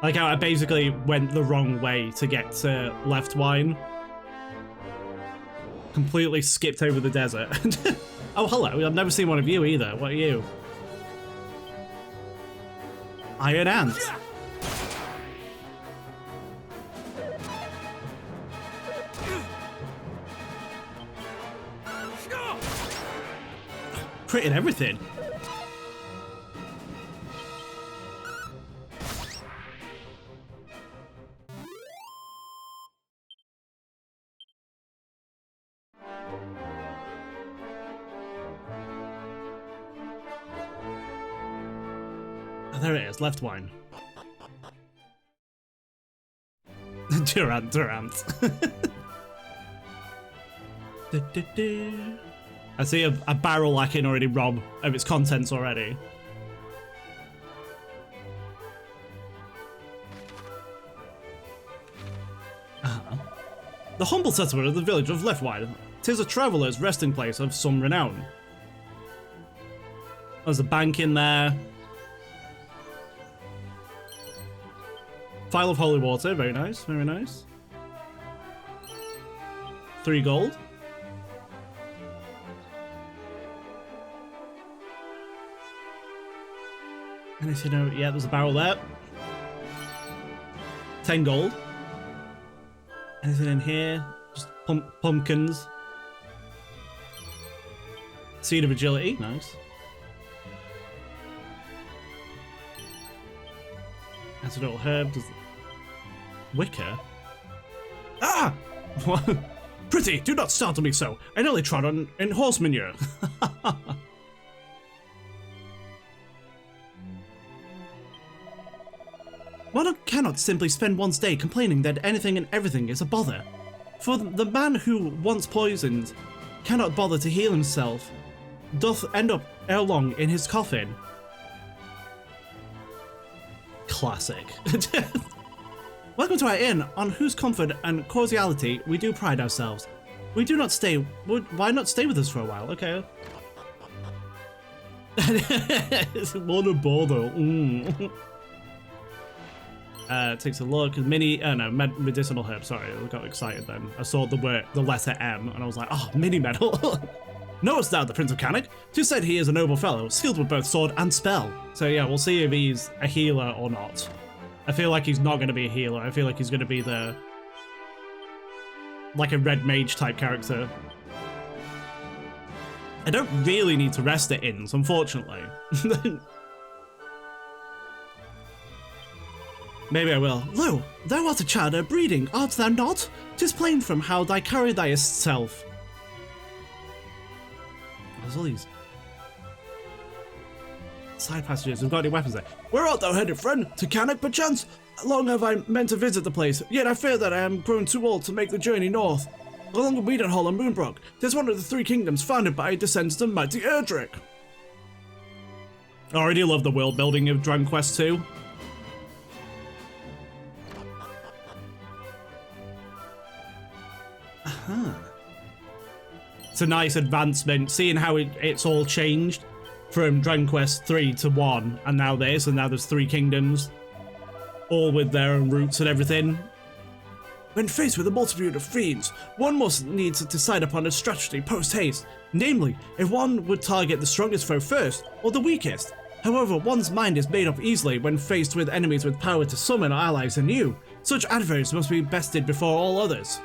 Like how I basically went the wrong way to get to Leftwine. Completely skipped over the desert. Oh, hello. I've never seen one of you either. What are you? Iron Ant. Critting everything. Oh, there it is, Leftwine. Durant. I see a barrel I can already rob of its contents already. The humble settlement of the village of Leftwine. 'Tis a traveller's resting place of some renown. There's a bank in there. Phial of holy water, very nice, very nice. 3 gold. Anything over? Yeah, there's a barrel there. 10 gold. Anything in here? Just pumpkins. Seed of agility, nice. Antidotal herb. Does... Wicker? Ah! Pretty, do not startle me so. I nearly trod on in horse manure. One cannot simply spend one's day complaining that anything and everything is a bother. For the man who, once poisoned, cannot bother to heal himself, doth end up ere long in his coffin. Classic. Welcome to our inn, on whose comfort and cordiality we do pride ourselves. We do not stay. Why not stay with us for a while? Okay. What a bother. Takes a look. Medicinal herb. Sorry, I got excited then. I saw the letter M, and I was like, oh, mini medal. Knowest thou the Prince of Canuck? 'Tis said he is a noble fellow, skilled with both sword and spell. So yeah, we'll see if he's a healer or not. I feel like he's not going to be a healer. I feel like he's going to be like a red mage type character. I don't really need to rest it in, unfortunately. Maybe I will. Lo, thou art a child of breeding, art thou not? 'Tis plain from how thou carry thyself. there's all these side passages. We've got any weapons there. Where art thou headed, friend? To Cannock, perchance? Long have I meant to visit the place, yet I fear that I am grown too old to make the journey north. Along with Meadenhall and Moonbrooke, 'tis one of the three kingdoms founded by descendants of mighty Erdrick. I already love the world building of Dragon Quest 2. It's a nice advancement, seeing how it's all changed from Dragon Quest 3 to 1, and now this, and now there's three kingdoms, all with their own roots and everything. When faced with a multitude of fiends, one must need to decide upon a strategy post-haste, namely, if one would target the strongest foe first, or the weakest. However, one's mind is made up easily when faced with enemies with power to summon allies anew. Such adversaries must be bested before all others.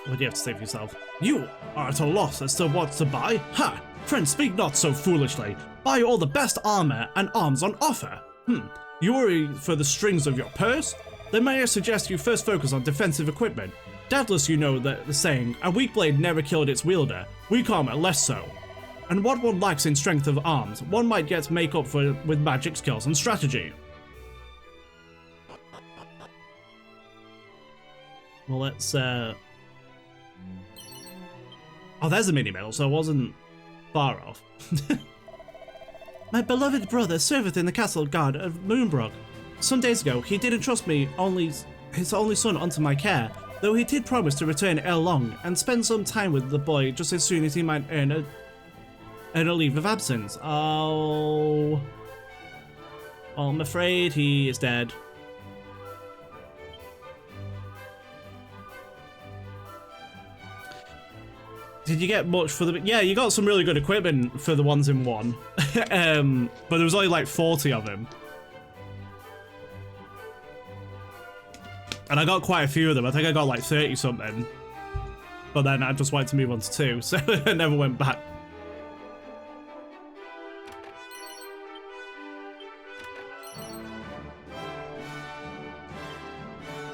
What do you have to say for yourself? You are at a loss as to what to buy? Ha! Friend, speak not so foolishly. Buy all the best armor and arms on offer. You worry for the strings of your purse? Then may I suggest you first focus on defensive equipment. Doubtless you know that the saying, a weak blade never killed its wielder, weak armor less so. And what one lacks in strength of arms, one might yet make up for with magic skills and strategy. Well, let's oh, there's a mini-medal, so I wasn't far off. My beloved brother serveth in the castle guard of Moonbrooke. Some days ago, he did entrust me his only son unto my care, though he did promise to return ere long and spend some time with the boy just as soon as he might earn a leave of absence. Oh, I'm afraid he is dead. Did you get much for the... Yeah, you got some really good equipment for the ones in 1. But there was only like 40 of them. And I got quite a few of them. I think I got like 30 something. But then I just wanted to move on to 2, so I never went back.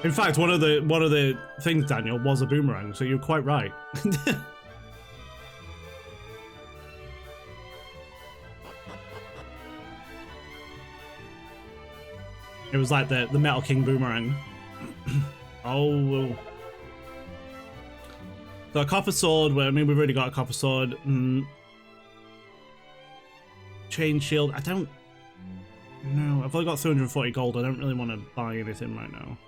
In fact, one of the things, Daniel, was a boomerang, so you're quite right. It was like the Metal King boomerang. Oh. So a copper sword, well, I mean, we've already got a copper sword. Chain shield, I don't know. I've only got 340 gold, I don't really want to buy anything right now.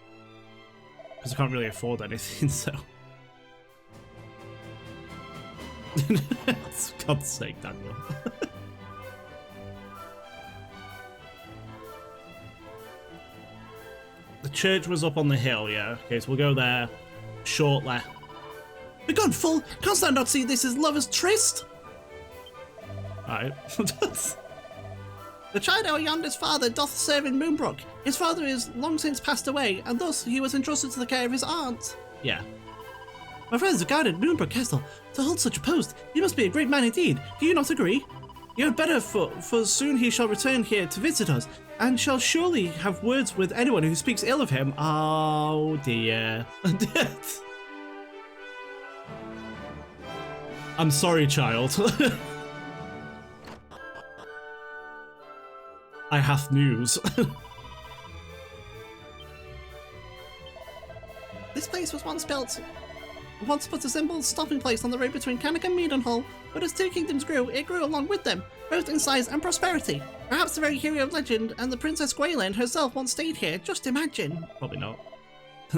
Because I can't really afford anything, so. For God's sake, Daniel. The church was up on the hill, yeah. Okay, so we'll go there shortly. Begone, fool! Canst thou not see this is lover's tryst? Alright. The child our yonder's father doth serve in Moonbrooke. His father is long since passed away, and thus he was entrusted to the care of his aunt. Yeah. My friends have guarded Moonbrooke Castle. To hold such a post, he must be a great man indeed. Do you not agree? You had better, for soon he shall return here to visit us, and shall surely have words with anyone who speaks ill of him. Oh dear. I'm sorry, child. I hath news. This place was once but a simple stopping place on the road between Cannock and Meadenhall, but as two kingdoms grew, it grew along with them, both in size and prosperity. Perhaps the very hero of legend and the Princess Gwayland herself once stayed here, just imagine. Probably not.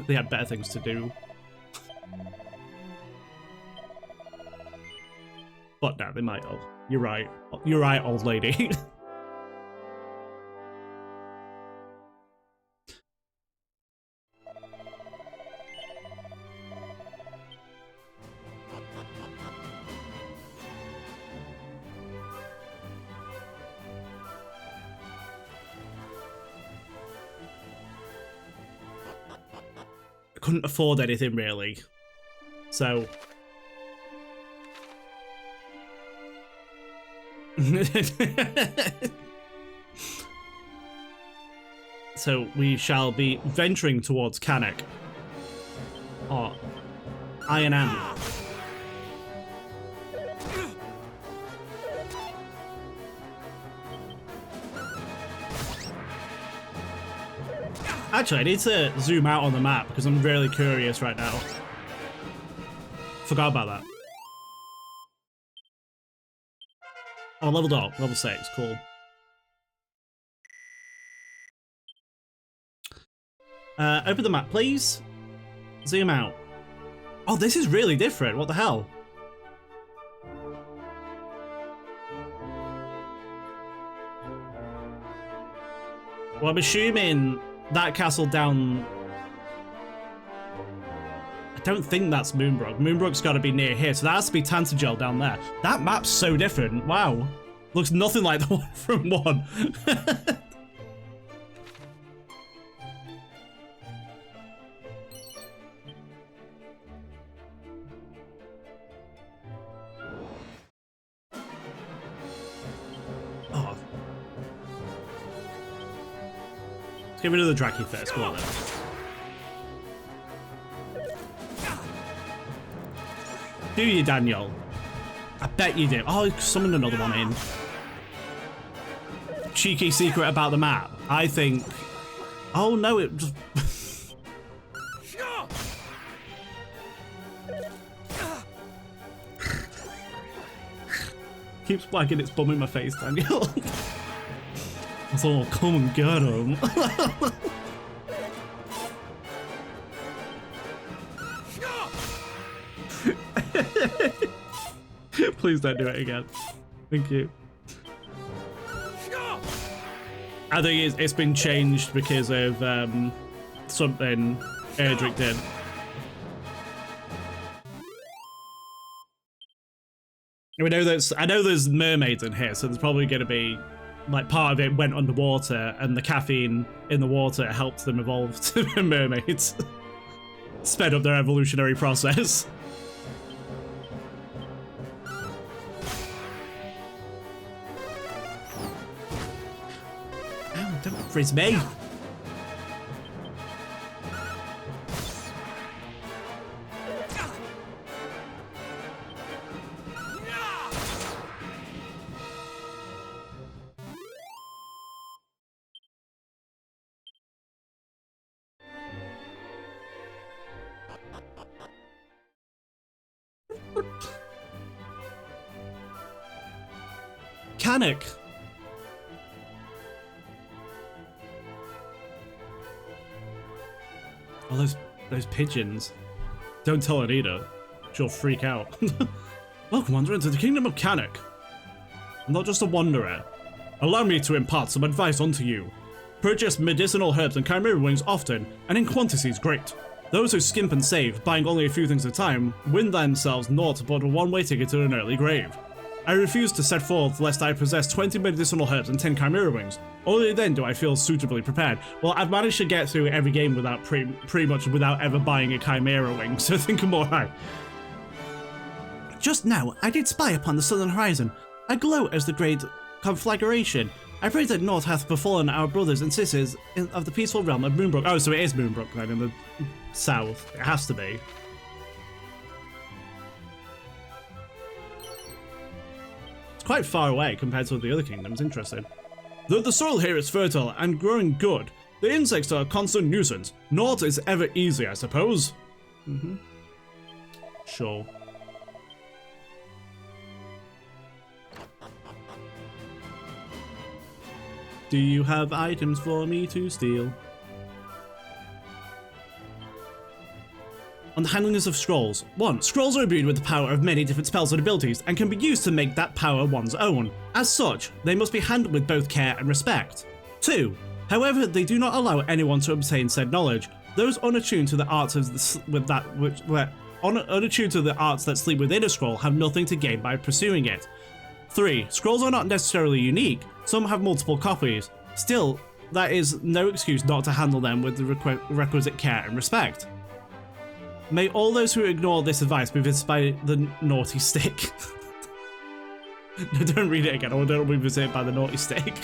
They had better things to do. But no, they might have. You're right. You're right, old lady. Couldn't afford anything really, so so we shall be venturing towards Cannock. hot. Iron Ant. Actually, I need to zoom out on the map because I'm really curious right now. Forgot about that. Oh, leveled up. Level 6. Cool. Open the map, please. Zoom out. Oh, this is really different. What the hell? Well, I'm assuming that castle down... I don't think that's Moonbrooke. Moonbrooke's got to be near here, so that has to be Tantagel down there. That map's so different. Wow. Looks nothing like the one from 1. Oh. Let's get rid of the Draki first. Come on then. Do you, Daniel? I bet you do. Oh, summon another one in. Cheeky secret about the map. I think... Oh, no, it just... Keeps wagging its bum in my face, Daniel. It's all, come and get him. Please don't do it again. Thank you. I think it's been changed because of something Erdrick did. I know there's mermaids in here, so there's probably going to be like part of it went underwater, and the caffeine in the water helped them evolve to mermaids. Sped up their evolutionary process. Don't frizz me. Canuck. Oh, those pigeons. Don't tell Anita. She'll freak out. Welcome, wanderer, into the kingdom of Canuck. I'm not just a wanderer. Allow me to impart some advice onto you. Purchase medicinal herbs and chimera wings often, and in quantities great. Those who skimp and save, buying only a few things at a time, win themselves naught but a one-way ticket to an early grave. I refuse to set forth lest I possess 20 medicinal herbs and 10 chimera wings. Only then do I feel suitably prepared. Well, I've managed to get through every game without pretty much without ever buying a chimera wing, so I think I'm alright. Just now, I did spy upon the southern horizon. I glow as the great conflagration. I pray that naught hath befallen our brothers and sisters of the peaceful realm of Moonbrooke. Oh, so it is Moonbrooke then in the south. It has to be. It's quite far away compared to the other kingdoms. Interesting. Though the soil here is fertile and growing good, the insects are a constant nuisance. Naught is ever easy, I suppose. Sure. Do you have items for me to steal? On the handlings of scrolls. 1. Scrolls are imbued with the power of many different spells and abilities and can be used to make that power one's own. As such, they must be handled with both care and respect. 2. However, they do not allow anyone to obtain said knowledge. Those unattuned to the arts of unattuned to the arts that sleep within a scroll have nothing to gain by pursuing it. 3. Scrolls are not necessarily unique. Some have multiple copies. Still, that is no excuse not to handle them with the requisite care and respect. May all those who ignore this advice be visited by the naughty stick. No, don't read it again. I don't be visited by the naughty stick.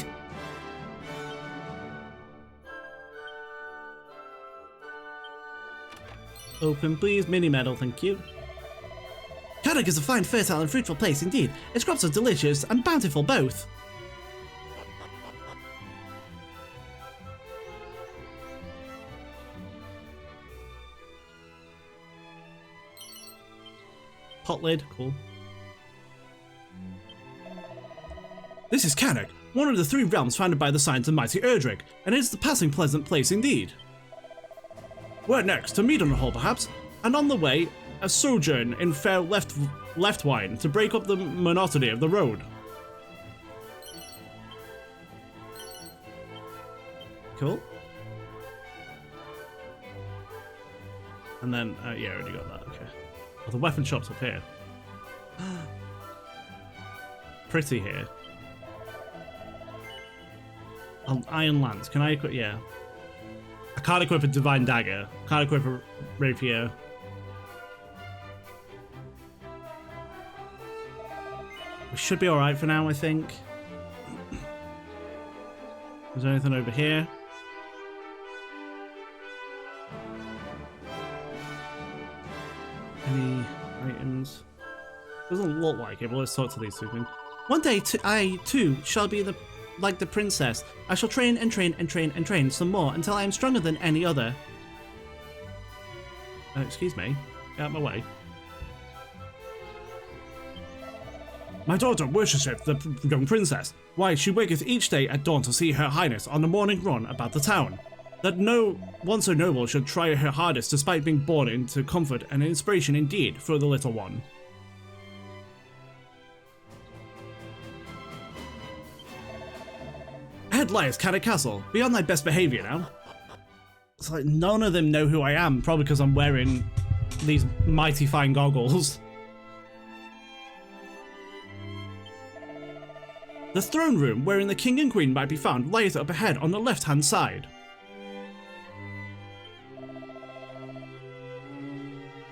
Open, please. Mini medal, thank you. Cannock is a fine, fertile, and fruitful place indeed. Its crops are delicious and bountiful both. Pot lid, cool. This is Cannock, one of the 3 realms founded by the Scions of mighty Erdrick, and it is the passing pleasant place indeed. Where next? To Meadenhall, perhaps? And on the way, a sojourn in fair Leftwine to break up the monotony of the road. Cool. And then, yeah, I already got that, okay. Oh, the weapon shop's up here. Pretty here. An iron lance. Can I equip? Yeah. I can't equip a divine dagger. Can't equip a rapier. We should be alright for now, I think. Is there anything over here? Any items? Doesn't look like it, but let's talk to these two things. One day, I too shall be like the princess. I shall train and train and train and train some more until I am stronger than any other. Excuse me, get out of my way. My daughter worshipeth the young princess. Why, she waketh each day at dawn to see her highness on the morning run about the town. That no one so noble should try her hardest despite being born into comfort and inspiration indeed for the little one. Ahead lies Cannock Castle. Be on thy best behaviour now. It's like none of them know who I am, probably because I'm wearing these mighty fine goggles. The throne room, wherein the king and queen might be found, lieth up ahead on the left-hand side.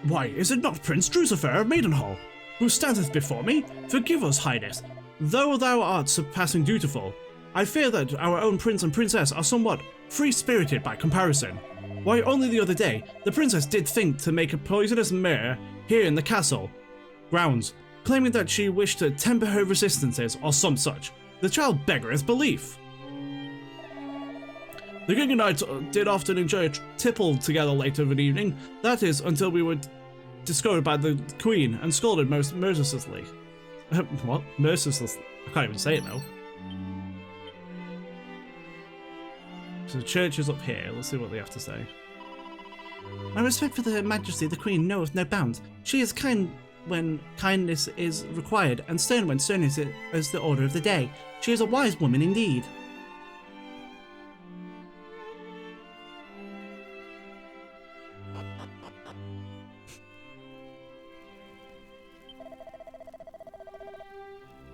Why, is it not Prince Drusifer of Maidenhall, who standeth before me? Forgive us, highness. Though thou art surpassing dutiful, I fear that our own prince and princess are somewhat free-spirited by comparison. Why, only the other day, the princess did think to make a poisonous mare here in the castle grounds, claiming that she wished to temper her resistances or some such. The child beggareth belief. The king and I did often enjoy a tipple together late of an evening, that is, until we were discovered by the queen and scolded most mercilessly. What? Mercilessly? I can't even say it now. So the church is up here, let's see what they have to say. My respect for her majesty the queen knoweth no bounds. She is kind when kindness is required, and stern when sternness is the order of the day. She is a wise woman indeed.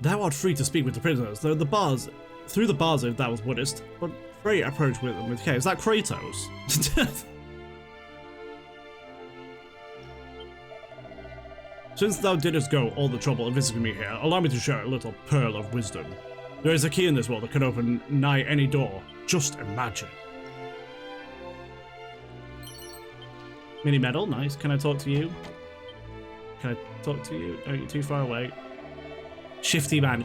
Thou art free to speak with the prisoners, though the bars, through the bars if thou was wouldest, but pray approach with them with care. Is that Kratos? Since thou didst go all the trouble of visiting me here, allow me to share a little pearl of wisdom. There is a key in this world that can open nigh any door. Just imagine. Mini medal, nice. Can I talk to you? Can I talk to you? No, you're too far away. Shifty man.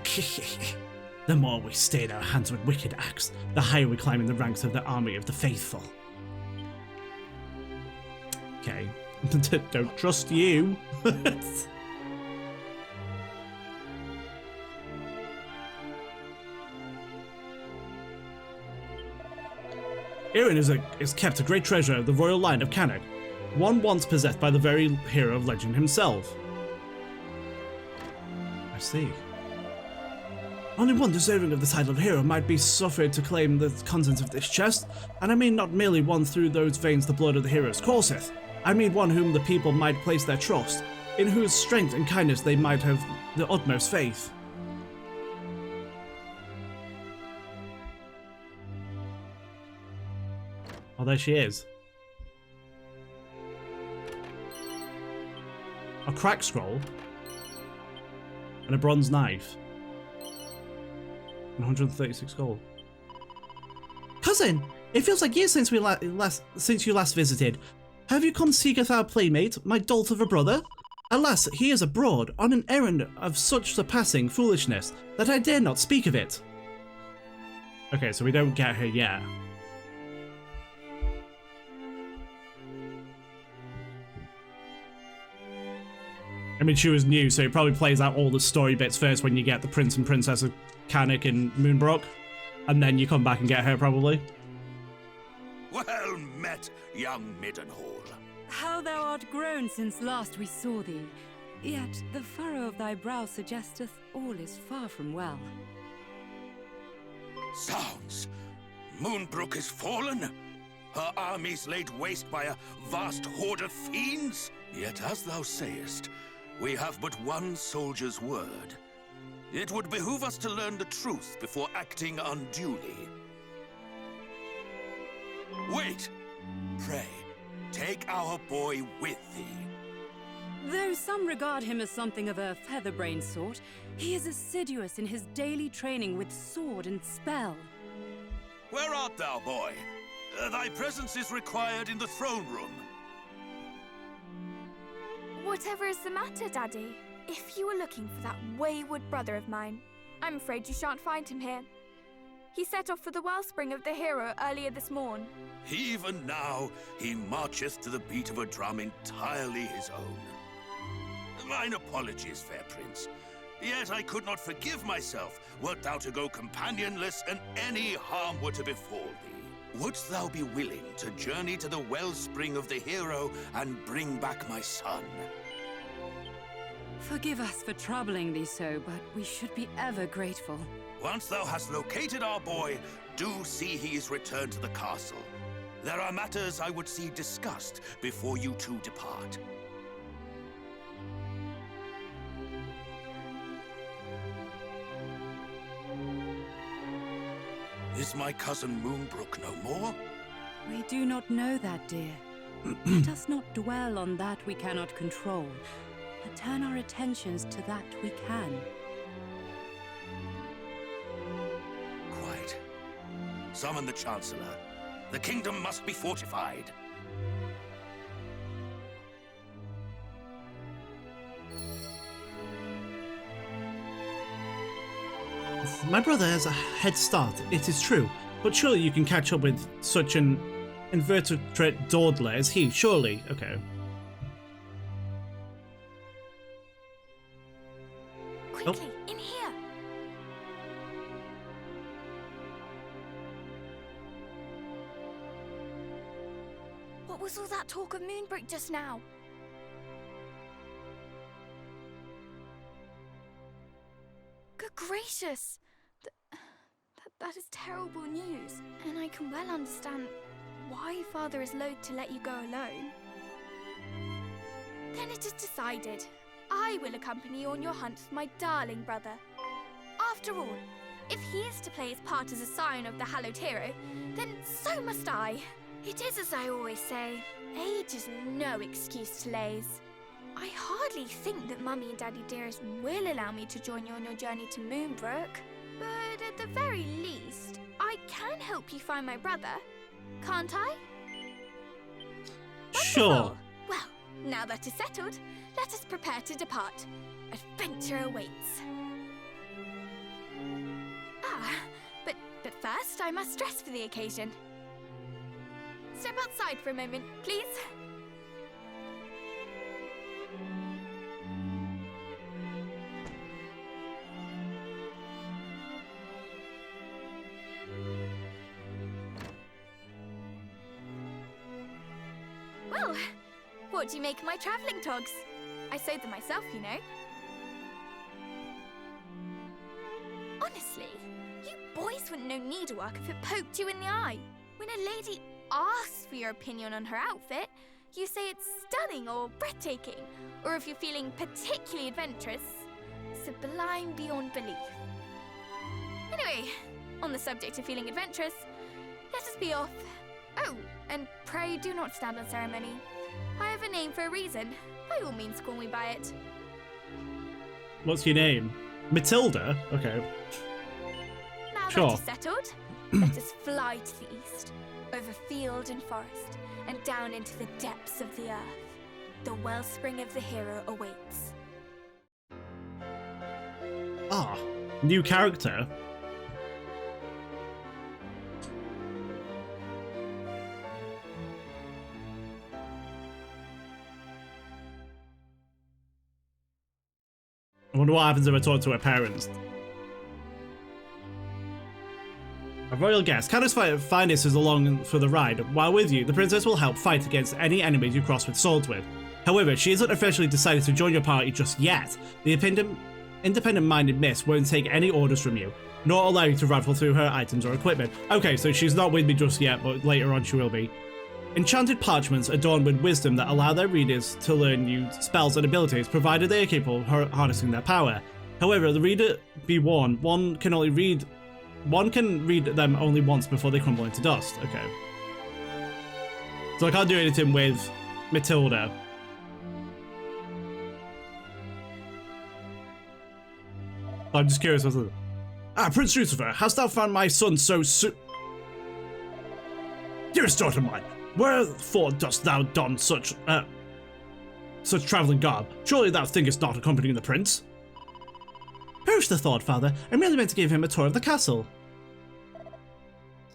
The more we stain our hands with wicked acts, the higher we climb in the ranks of the army of the faithful. Okay. Don't trust you. Erin is kept a great treasure of the royal line of Cannock, one once possessed by the very hero of legend himself. I see. Only one deserving of the title of hero might be suffered to claim the contents of this chest, and I mean not merely one through those veins the blood of the heroes courseth. I mean one whom the people might place their trust, in whose strength and kindness they might have the utmost faith. Oh, there she is. A crack scroll. And a bronze knife. And 136 gold. Cousin, it feels like years since you last visited. Have you come seeketh our playmate, my dolt of a brother? Alas, he is abroad, on an errand of such surpassing foolishness, that I dare not speak of it. Okay, so we don't get her yet. I mean, she was new, so it probably plays out all the story bits first when you get the Prince and Princess of Cannock and Moonbrooke, and then you come back and get her, probably. Well met, young Middenhall. How thou art grown since last we saw thee. Yet the furrow of thy brow suggesteth all is far from well. Sounds! Moonbrooke is fallen? Her armies laid waste by a vast horde of fiends? Yet as thou sayest, we have but one soldier's word. It would behoove us to learn the truth before acting unduly. Wait! Pray, take our boy with thee. Though some regard him as something of a featherbrained sort, he is assiduous in his daily training with sword and spell. Where art thou, boy? Thy presence is required in the throne room. Whatever is the matter, Daddy? If you were looking for that wayward brother of mine, I'm afraid you shan't find him here. He set off for the wellspring of the hero earlier this morn. Even now, he marcheth to the beat of a drum entirely his own. Mine apologies, fair prince. Yet I could not forgive myself, wert thou to go companionless and any harm were to befall thee. Wouldst thou be willing to journey to the wellspring of the hero and bring back my son? Forgive us for troubling thee so, but we should be ever grateful. Once thou hast located our boy, do see he is returned to the castle. There are matters I would see discussed before you two depart. Is my cousin Moonbrooke no more? We do not know that, dear. Let us not dwell on that we cannot control, but turn our attentions to that we can. Quite. Summon the Chancellor. The kingdom must be fortified. My brother has a head start, it is true, but surely you can catch up with such an invertebrate dawdler as he, surely. Okay. Quickly, in here! What was all that talk of Moonbrooke just now? Good gracious! That is terrible news, and I can well understand why Father is loath to let you go alone. Then it is decided. I will accompany you on your hunt with my darling brother. After all, if he is to play his part as a scion of the hallowed hero, then so must I. It is as I always say, age is no excuse to laze. I hardly think that Mummy and Daddy dearest will allow me to join you on your journey to Moonbrooke. But at the very least, I can help you find my brother, can't I? Sure. Wonderful. Well, now that is settled, let us prepare to depart. Adventure awaits. But first I must dress for the occasion. Step outside for a moment, please. Well, what do you make of my travelling togs? I sewed them myself, you know. Honestly, you boys wouldn't know needlework if it poked you in the eye. When a lady asks for your opinion on her outfit, you say it's stunning or breathtaking, or if you're feeling particularly adventurous, sublime beyond belief. Anyway, on the subject of feeling adventurous, let us be off. Oh, and pray do not stand on ceremony. I have a name for a reason. By all means, call me by it. What's your name? Matilda? Okay. Now Sure. that is settled, let us fly to the east, over field and forest, and down into the depths of the earth. The wellspring of the hero awaits. Ah, new character. I wonder what happens if I talk to her parents. A royal guest. Candace's finest is along for the ride. While with you, the princess will help fight against any enemies you cross with swords with. However, she hasn't officially decided to join your party just yet. The independent-minded miss won't take any orders from you, nor allow you to rifle through her items or equipment. Okay, so she's not with me just yet, but later on she will be. Enchanted parchments adorned with wisdom that allow their readers to learn new spells and abilities, provided they are capable of harnessing their power. However, the reader be warned, one can read them only once before they crumble into dust. Okay. So I can't do anything with Matilda. I'm just curious. Prince Lucifer, hast thou found my son so soon? Dearest daughter mine, wherefore dost thou don such travelling garb? Surely thou thinkest not accompanying the prince? Perish the thought, father. I merely meant to give him a tour of the castle.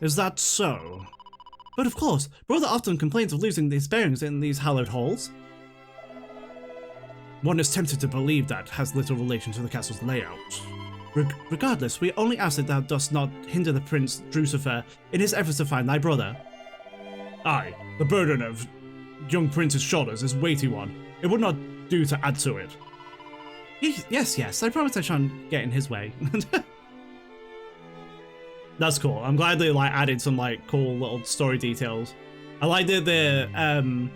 Is that so? But of course, brother often complains of losing his bearings in these hallowed halls. One is tempted to believe that has little relation to the castle's layout. Regardless, we only ask that thou dost not hinder the Prince Drucifer in his efforts to find thy brother. Aye, the burden of young Prince's shoulders is a weighty one. It would not do to add to it. Yes, I promise I shan't get in his way. That's cool. I'm glad they added some cool little story details. I like that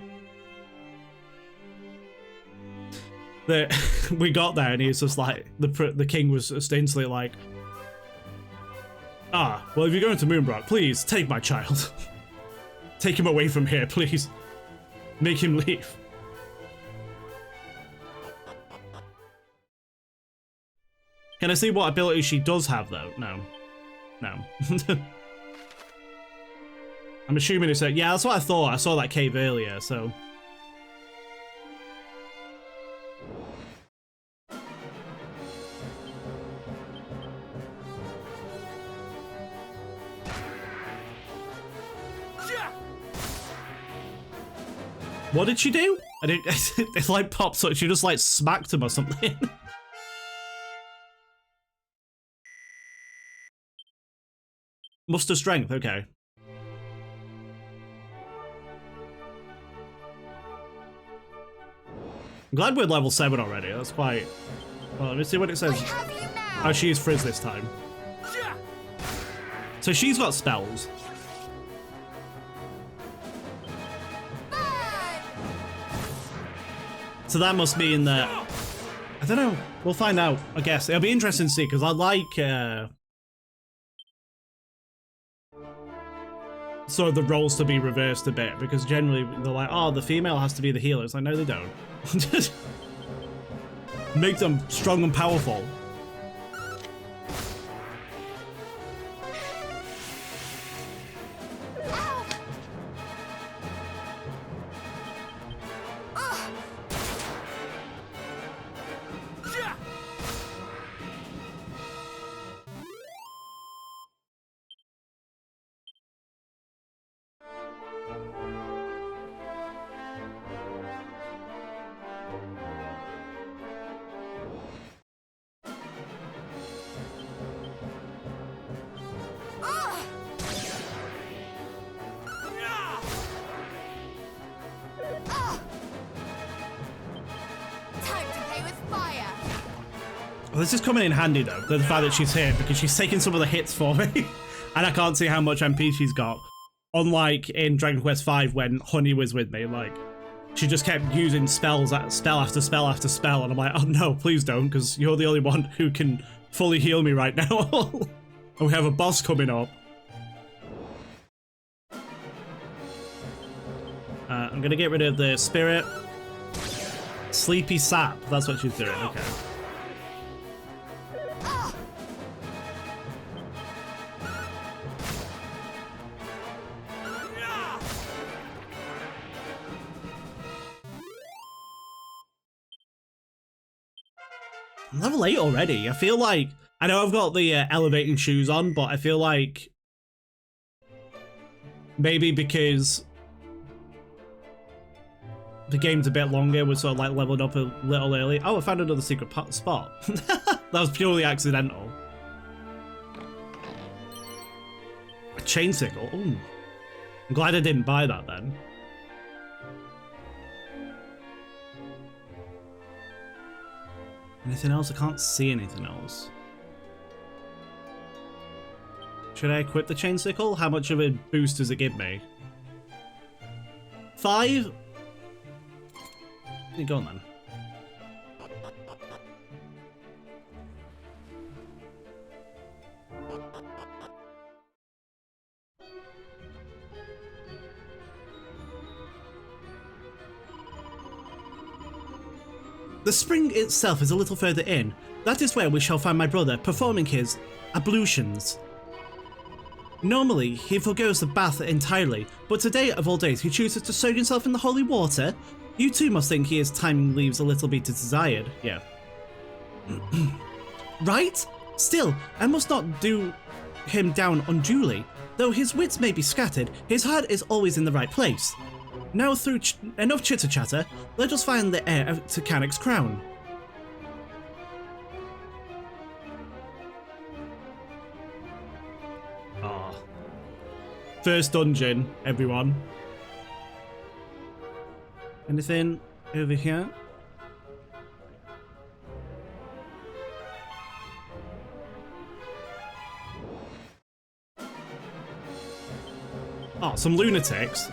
we got there and he's just the king was instantly like, well, if you're going to Moonbrooke, please take my child. Take him away from here, please. Make him leave. Can I see what ability she does have though? No. I'm assuming it's yeah, that's what I thought. I saw that cave earlier, so. What did she do? I didn't. It pops up. She just smacked him or something. Muster strength. Okay. I'm glad we're level 7 already. That's quite. Well, let me see what it says. Oh, she's Frizz this time. So she's got spells. So that must be in the. I don't know. We'll find out. I guess it'll be interesting to see because I like sort of the roles to be reversed a bit because generally they're like, oh, the female has to be the healer. It's like, no, they don't. Make them strong and powerful. Well, this is coming in handy though, the fact that she's here, because she's taking some of the hits for me, and I can't see how much MP she's got. Unlike in Dragon Quest V when Honey was with me, she just kept using spells, spell after spell after spell, and I'm like, oh no, please don't, because you're the only one who can fully heal me right now. And we have a boss coming up. I'm gonna get rid of the spirit. Sleepy sap, that's what she's doing, okay. I'm level 8 already. I feel like... I know I've got the elevating shoes on, but I feel like... maybe because... the game's a bit longer, we're sort of like leveled up a little early. Oh, I found another secret spot. That was purely accidental. A chain sickle. Ooh. I'm glad I didn't buy that then. Anything else? I can't see anything else. Should I equip the chain sickle? How much of a boost does it give me? 5? Go on then. The spring itself is a little further in. That is where we shall find my brother performing his ablutions. Normally, he forgoes the bath entirely, but today of all days he chooses to soak himself in the holy water. You too must think his timing leaves a little bit to desired. Yeah. Right? Still, I must not do him down unduly. Though his wits may be scattered, his heart is always in the right place. Now through enough chitter-chatter, let us find the heir to Cannock's crown. Ah. First dungeon, everyone. Anything over here? Oh, some lunatics.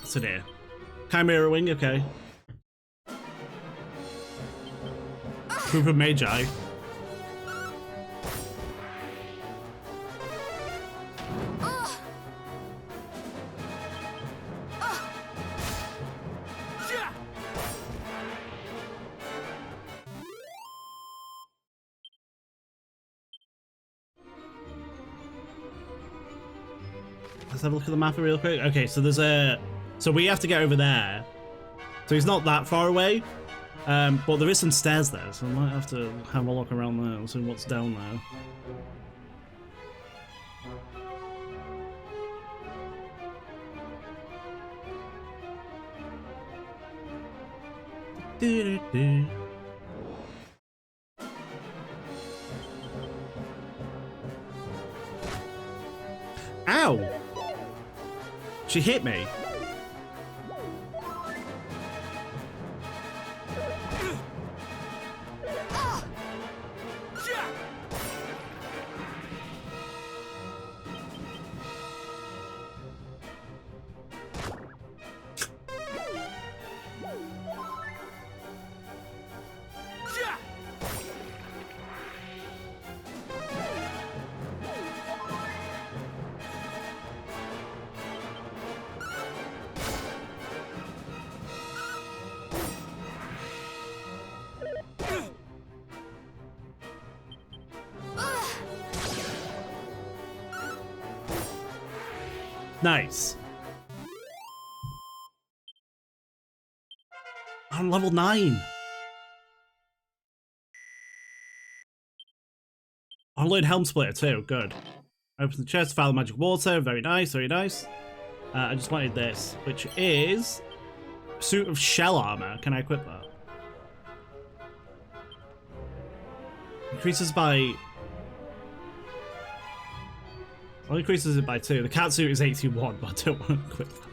What's it here? Chimera Wing, okay. Group of Magi. Let's have a look at the map real quick. Okay, so there's a... So we have to get over there. So he's not that far away. But there is some stairs there, so I might have to have a look around there and see what's down there. Do-do-do. Ow! She hit me. Nice. I'm level 9. I learned Helm Splitter too, good. Open the chest, file magic water, very nice, very nice. I just wanted this, which is suit of shell armor. Can I equip that? Increases by... Well, increases it by 2. The cat suit is 81, but I don't want to equip that.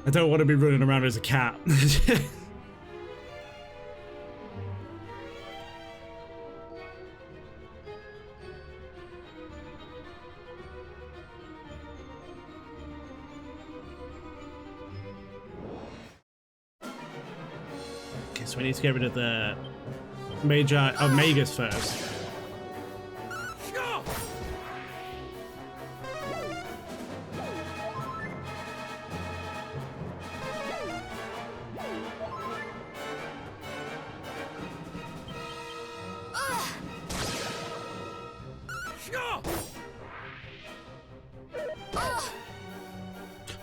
I don't want to be running around as a cat. So we need to get rid of the Magus first.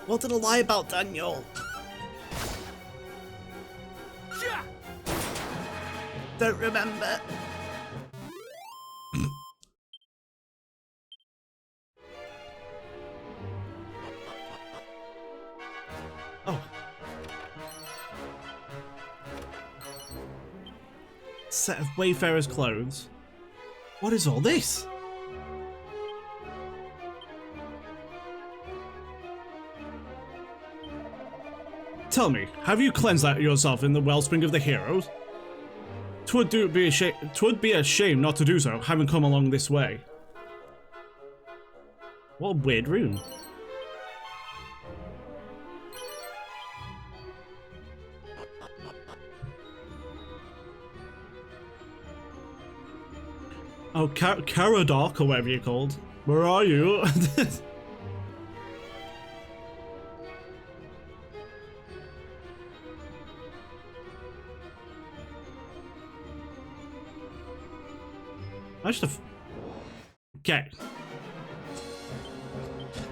What did I lie about, Daniel? Don't remember. Oh. Set of Wayfarer's clothes. What is all this? Tell me, have you cleansed yourself in the wellspring of the heroes? 'Twould be a shame not to do so, having come along this way. What a weird rune. Oh, Caradoc, or whatever you're called. Where are you? I should have... Okay.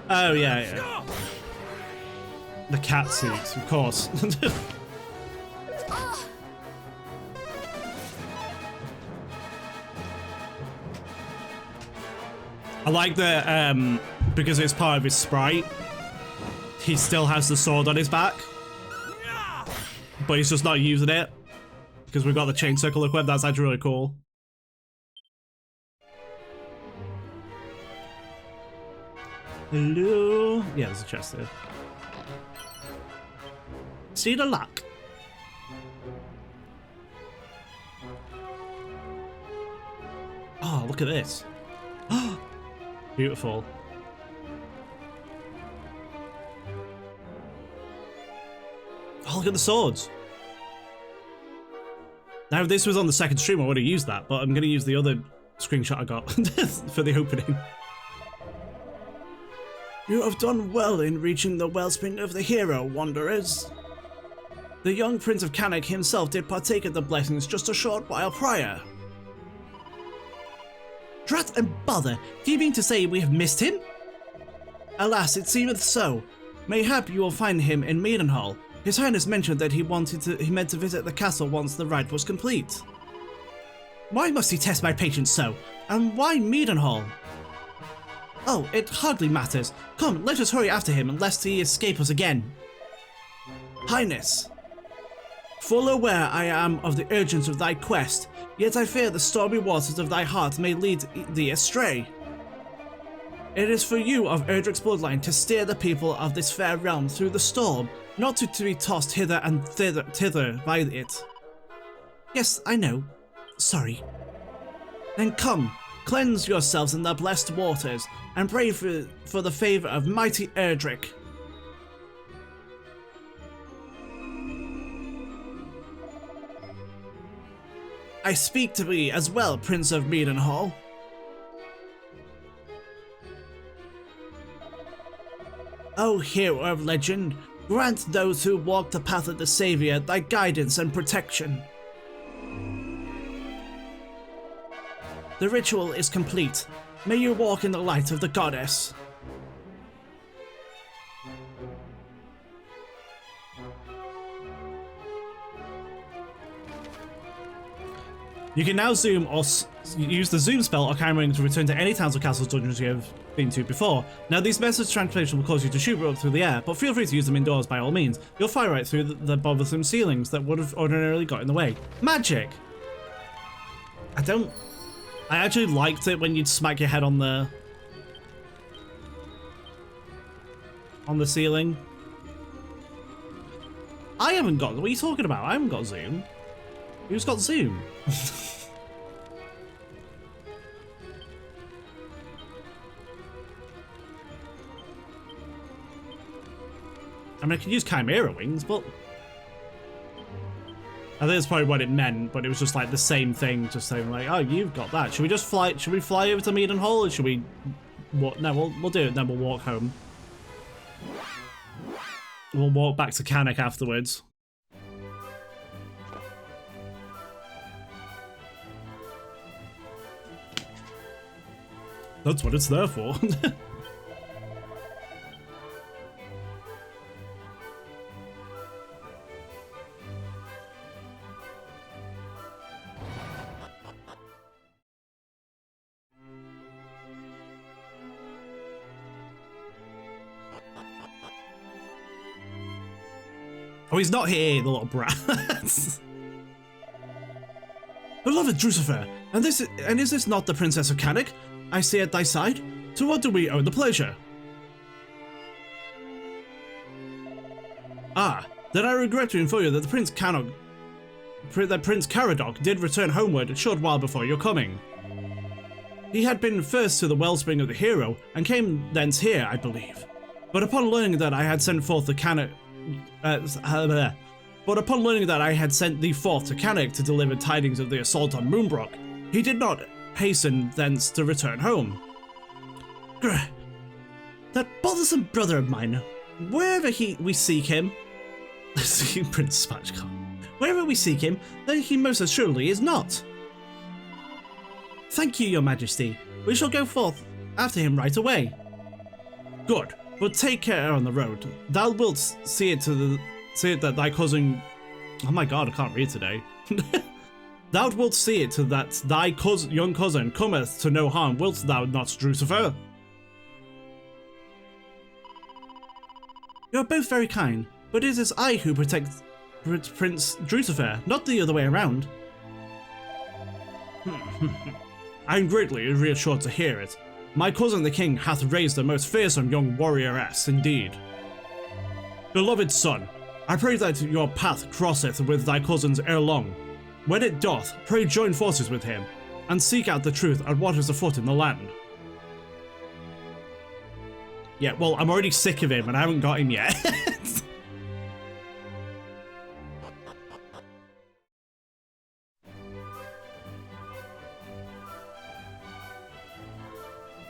Oh, yeah. The cat suits, of course. I like that, because it's part of his sprite, he still has the sword on his back. But he's just not using it. Because we've got the chain circle equipped, that's actually really cool. Hello? Yeah, there's a chest there. See the luck. Oh, look at this. Beautiful. Oh, look at the swords. Now, if this was on the second stream, I would have used that, but I'm going to use the other screenshot I got for the opening. You have done well in reaching the wellspring of the hero, wanderers. The young Prince of Canuck himself did partake of the blessings just a short while prior. Drat and bother, do you mean to say we have missed him? Alas, it seemeth so. Mayhap you will find him in Maidenhall. His Highness mentioned that he meant to visit the castle once the rite was complete. Why must he test my patience so? And why Maidenhall? Oh, it hardly matters. Come, let us hurry after him, lest he escape us again. Highness, full aware I am of the urgency of thy quest, yet I fear the stormy waters of thy heart may lead thee astray. It is for you of Erdrick's bloodline to steer the people of this fair realm through the storm, not to be tossed hither and thither by it. Yes, I know. Sorry. Then come, cleanse yourselves in the blessed waters, and pray for the favour of mighty Erdrick. I speak to thee as well, Prince of Maidenhall. O hero of legend, grant those who walk the path of the Saviour thy guidance and protection. The ritual is complete. May you walk in the light of the goddess. You can now zoom or use the zoom spell or camera ring to return to any towns or castles dungeons you have been to before. Now, these message transportation will cause you to shoot up through the air, but feel free to use them indoors by all means. You'll fly right through the bothersome ceilings that would have ordinarily got in the way. Magic! I actually liked it when you'd smack your head on the ceiling. I haven't got... What are you talking about? I haven't got zoom. Who's got zoom? I mean, I could use Chimera Wings, but... I think that's probably what it meant, but it was just like the same thing, just saying like, oh, you've got that. Should we just fly? Should we fly over to Meadenhall, or should we? What? No, we'll do it. Then we'll walk home. We'll walk back to Cannock afterwards. That's what it's there for. Oh, he's not here, the little brat. Beloved Drucifer, and is this not the Princess of Cannock? I see at thy side. To what do we owe the pleasure? Ah, then I regret to inform you that Prince Caradoc did return homeward a short while before your coming. He had been first to the wellspring of the hero, and came thence here, I believe. But upon learning that I had sent forth the Cannock, to Cannock to deliver tidings of the assault on Moonbrooke, he did not hasten thence to return home. Grr. That bothersome brother of mine, wherever we seek him, Prince Spatchcock, wherever we seek him, he most assuredly is not. Thank you, your majesty. We shall go forth after him right away. Good, but take care on the road. Thou wilt see it that thy cousin. Oh my god, I can't read today. Thou wilt see it that thy young cousin cometh to no harm, wilt thou not, Drucifer? You are both very kind, but it is I who protect Prince Drucifer, not the other way around. I am greatly reassured to hear it. My cousin the king hath raised a most fearsome young warrioress indeed. Beloved son, I pray that your path crosseth with thy cousins ere long. When it doth, pray join forces with him, and seek out the truth at what is afoot in the land. Yeah, well, I'm already sick of him, and I haven't got him yet.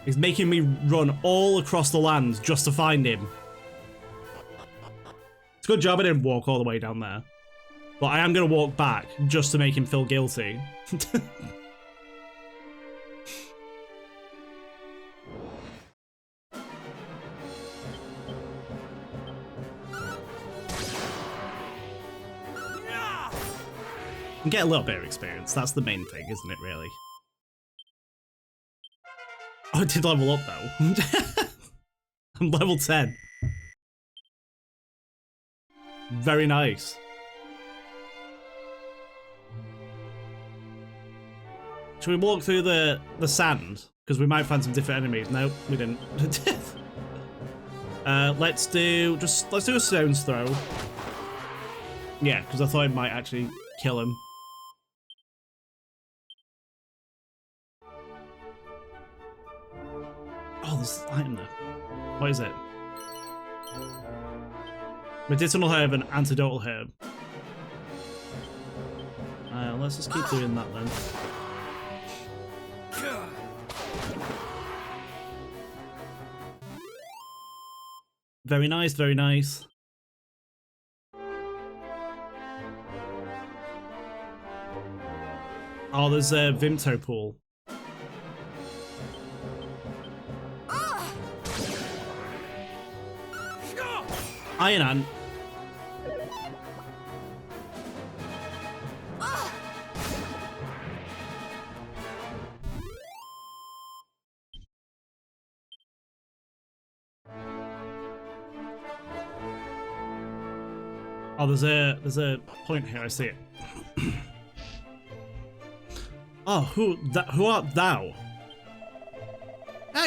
He's making me run all across the land just to find him. It's a good job I didn't walk all the way down there. But I am going to walk back just to make him feel guilty. And get a little bit of experience. That's the main thing, isn't it, really? Oh, I did level up, though. I'm level 10. Very nice. Should we walk through the sand? Because we might find some different enemies. No, we didn't. Let's do a stone's throw. Yeah, because I thought it might actually kill him. Oh, there's an item there. What is it? Medicinal herb and antidotal herb. Let's just keep doing that then. Very nice, very nice. Oh, there's a Vimto pool. Iron Ant. Oh, there's a point here. I see it. Oh, who art thou?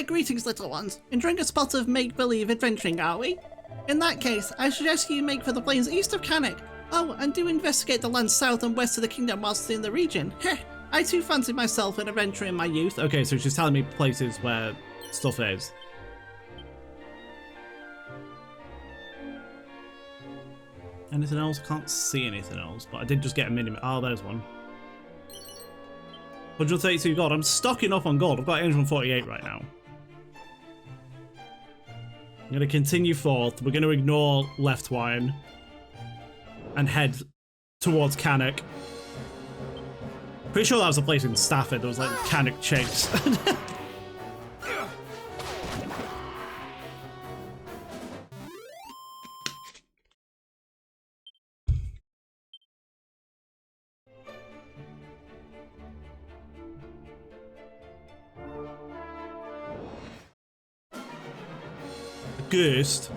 Greetings, little ones. Enjoying a spot of make-believe adventuring, are we? In that case, I suggest you make for the plains east of Cannock. Oh, and do investigate the lands south and west of the kingdom whilst in the region. Heh, I too fancied myself an adventurer in my youth. Okay, so she's telling me places where stuff is. Anything else? Can't see anything else, but I did just get a minimum. Oh, there's one. 132 gold. I'm stocking up on gold. I've got 848 right now. I'm going to continue forth. We're going to ignore left wine and head towards Cannock. Pretty sure that was a place in Stafford. There was like Cannock Chase. Ghost.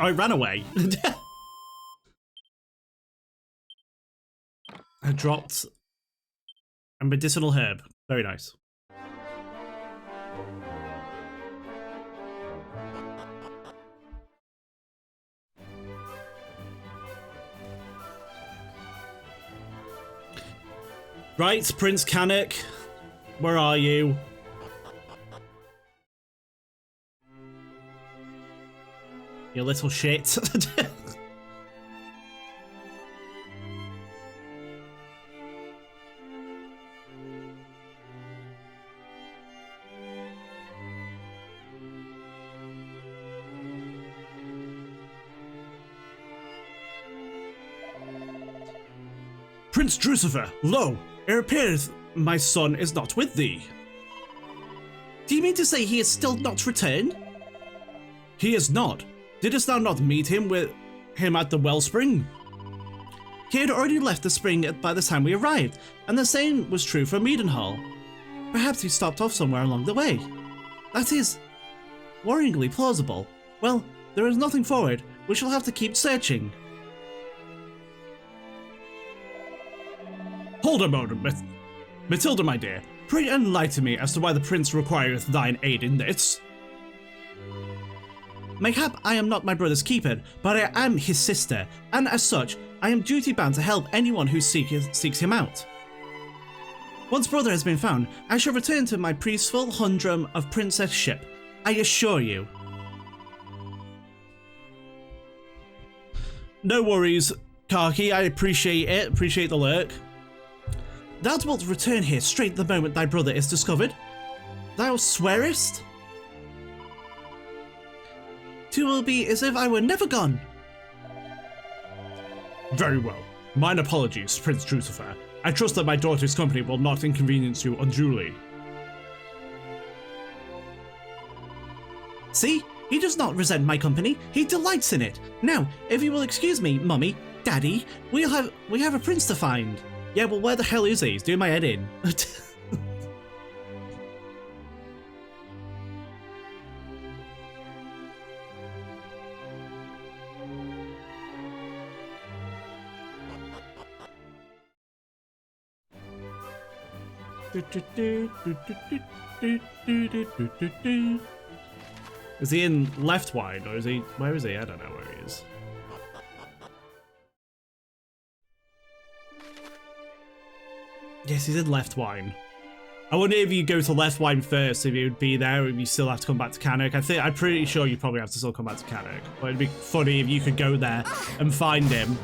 I ran away. I dropped a medicinal herb. Very nice. Right, Prince Cannock, where are you? You little shit. Prince Drucifer, lo, it appears my son is not with thee. Do you mean to say he is still not returned? He is not. Didst thou not meet him at the wellspring? He had already left the spring by the time we arrived, and the same was true for Meadenhall. Perhaps he stopped off somewhere along the way. That is worryingly plausible. Well, there is nothing for it. We shall have to keep searching. Hold a moment, Matilda, my dear. Pray enlighten me as to why the prince requireth thine aid in this. Mayhap I am not my brother's keeper, but I am his sister, and as such, I am duty-bound to help anyone who seeks him out. Once brother has been found, I shall return to my peaceful humdrum of princess ship, I assure you. No worries, Karki, I appreciate it, appreciate the lurk. Thou wilt return here straight the moment thy brother is discovered? Thou swearest? 'T will be as if I were never gone. Very well. Mine apologies, Prince Drucifer. I trust that my daughter's company will not inconvenience you unduly. See? He does not resent my company. He delights in it. Now, if you will excuse me, Mummy, Daddy, we have a prince to find. Yeah, well, where the hell is he? He's doing my head in. Is he in left wide, or is he... Where is he? I don't know where he is. Yes, he's in left wine. I wonder if you go to left wine first, if he would be there, or if you still have to come back to Cannock. I'm pretty sure you probably have to still come back to Cannock. But it'd be funny if you could go there and find him.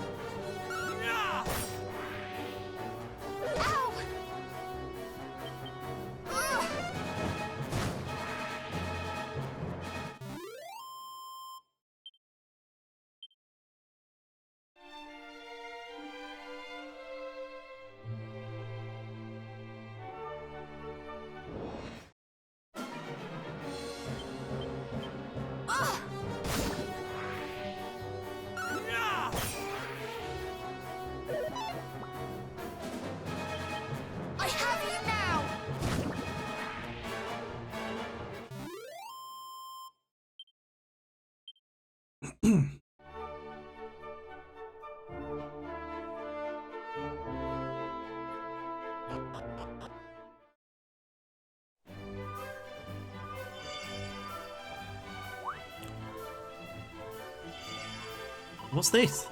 What's this?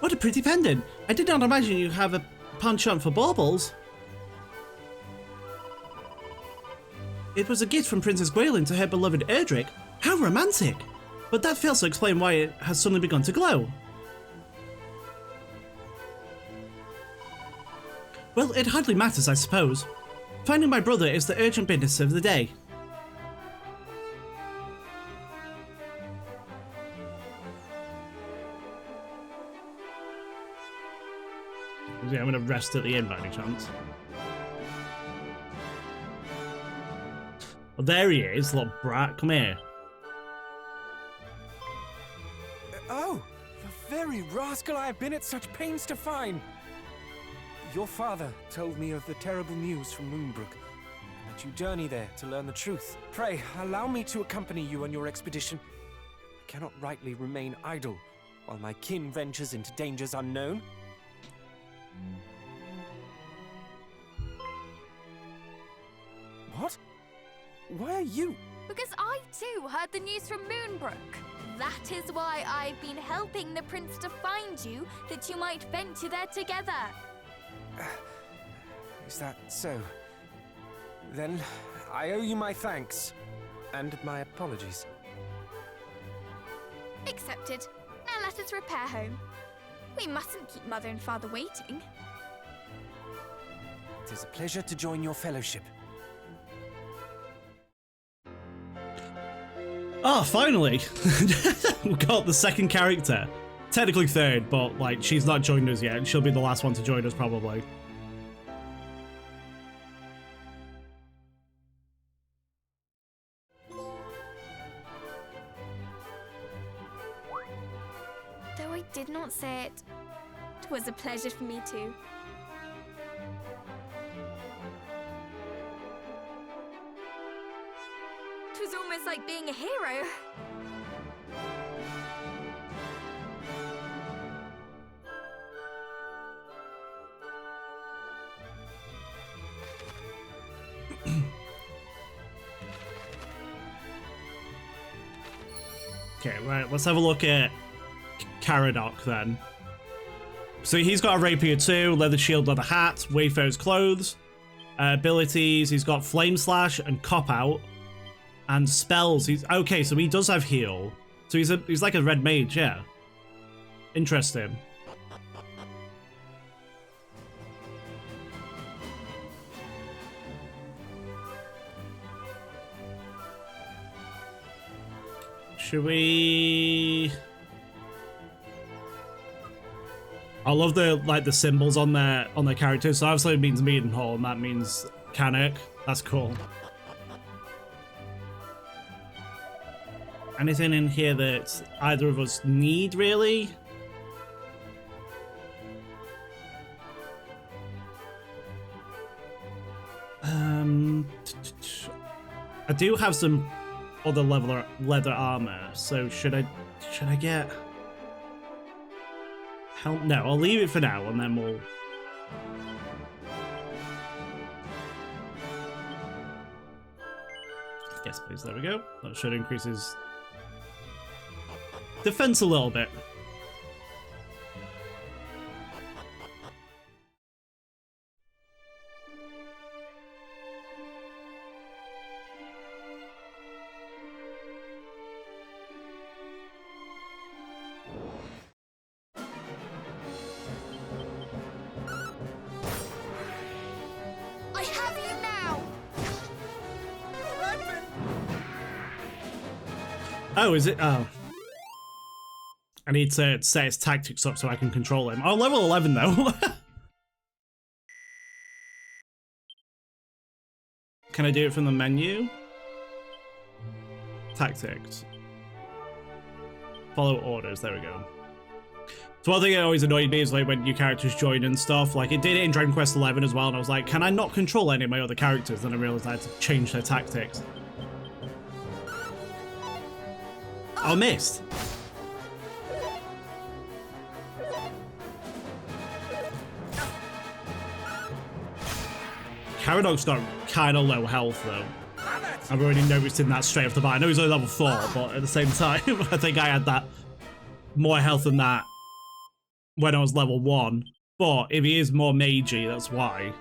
What a pretty pendant! I did not imagine you have a penchant for baubles. It was a gift from Princess Gwaelin to her beloved Erdrick. How romantic! But that fails to explain why it has suddenly begun to glow. Well, it hardly matters, I suppose. Finding my brother is the urgent business of the day. Yeah, I'm gonna rest at the inn by any chance. Oh, there he is, little brat. Come here. Oh, the very rascal I have been at such pains to find. Your father told me of the terrible news from Moonbrooke, and that you journey there to learn the truth. Pray, allow me to accompany you on your expedition. I cannot rightly remain idle while my kin ventures into dangers unknown. What? Why are you? Because I too heard the news from Moonbrooke. That is why I've been helping the prince to find you, that you might venture there together. Is that so? Then I owe you my thanks and my apologies. Accepted. Now let us repair home. We mustn't keep Mother and Father waiting. It is a pleasure to join your fellowship. Oh, finally! We got the second character. Technically third, but like she's not joined us yet. She'll be the last one to join us probably. Though I did not say it, it was a pleasure for me too. It was almost like being a hero. Okay, right, let's have a look at Caradoc then. So he's got a rapier too, leather shield, leather hat, Wayfarer's clothes. Abilities, he's got Flame Slash and Cop Out. And spells, he's okay, so he does have heal. So he's like a red mage, yeah. Interesting. Should we? I love the symbols on their characters. So obviously it means Maidenhall, and that means Cannock. That's cool. Anything in here that either of us need, really? I do have some other leather armor, so should I get help? No, I'll leave it for now, and then we'll. Yes, please. There we go. That should increase his defense a little bit. I have you now! Oh, is it? Oh. I need to set his tactics up so I can control him. Oh, level 11 though. Can I do it from the menu? Tactics. Follow orders, there we go. So one thing that always annoyed me is like when new characters join and stuff, like it did it in Dragon Quest XI as well, and I was like, can I not control any of my other characters? Then I realized I had to change their tactics. Oh, missed. Caradoc got kind of low health though. I've already noticed in that straight off the bat. I know he's only level 4, but at the same time, I think I had that more health than that when I was level 1. But if he is more magey, that's why.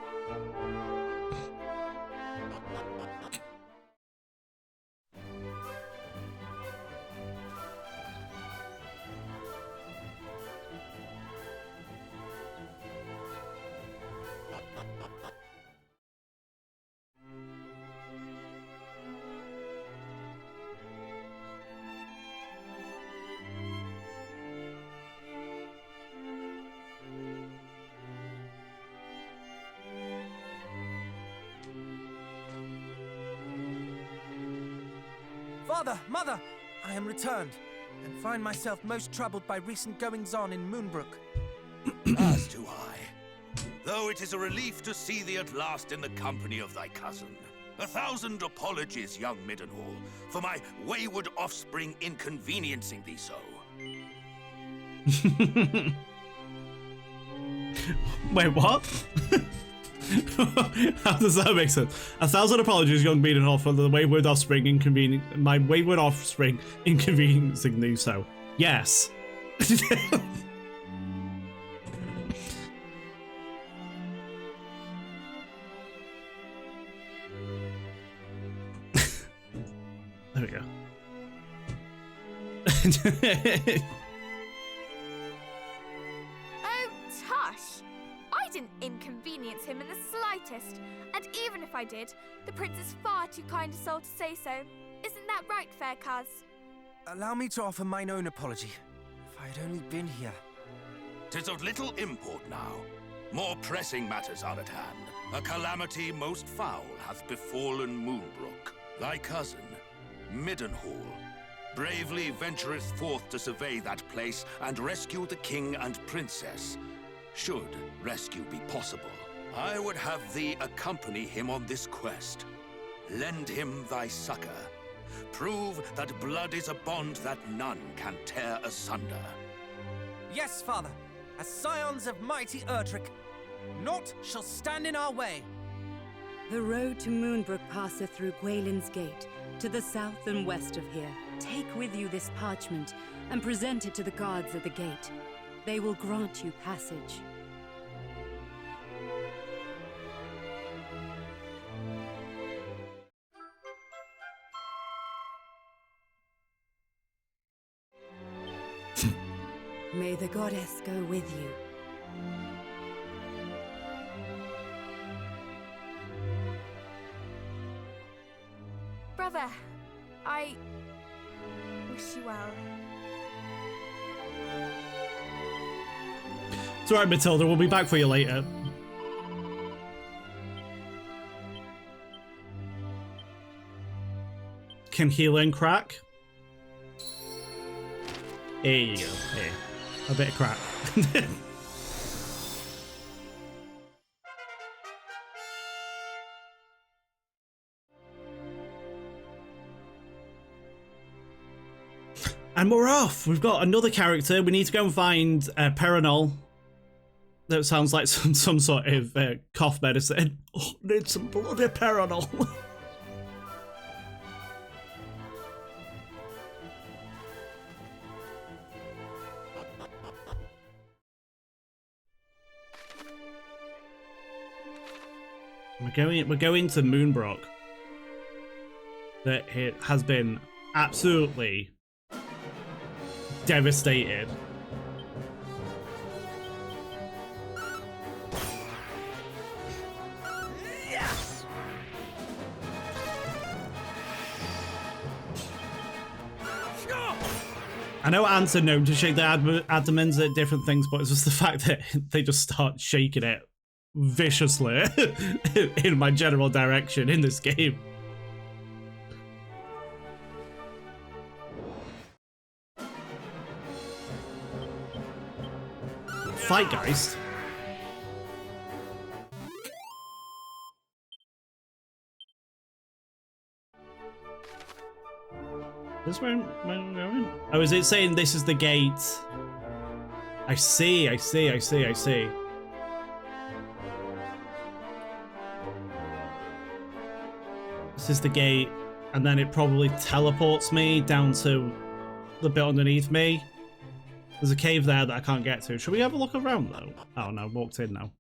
Father, Mother, I am returned, and find myself most troubled by recent goings-on in Moonbrooke. As do I. Though it is a relief to see thee at last in the company of thy cousin. 1,000 apologies, young Middenhall, for my wayward offspring inconveniencing thee so. Wait, what? How does that make sense? 1,000 apologies, young Middenhall, for the wayward offspring inconveniencing thee so. Yes. There we go. Oh, tush! I didn't inconvenience him in the slightest. And even if I did, the prince is far too kind a soul to say so. Isn't that right, fair cuz? Allow me to offer mine own apology. If I had only been here. 'Tis of little import now. More pressing matters are at hand. A calamity most foul hath befallen Moonbrooke. Thy cousin, Middenhall, bravely ventureth forth to survey that place and rescue the king and princess. Should rescue be possible, I would have thee accompany him on this quest. Lend him thy succor. Prove that blood is a bond that none can tear asunder. Yes, Father, as scions of mighty Erdrick, naught shall stand in our way. The road to Moonbrooke passeth through Gwaelin's Gate, to the south and west of here. Take with you this parchment and present it to the guards at the gate. They will grant you passage. May the goddess go with you. Brother, I wish you well. It's alright, Matilda, we'll be back for you later. Can healing crack? There you go. Hey, a bit of crack. And we're off. We've got another character. We need to go and find Peronel. That sounds like some sort of cough medicine. Oh, need some bloody Peronel. We're going to Moonbrooke. That it has been absolutely devastated. Yes! I know ants are known to shake their abdomens at different things, but it's just the fact that they just start shaking it viciously in my general direction in this game. Fightgeist. This where I'm going? Oh, is it saying this is the gate? I see. is the gate, and then it probably teleports me down to the bit underneath me. There's a cave there that I can't get to. Should we have a look around though? Oh no, walked in now.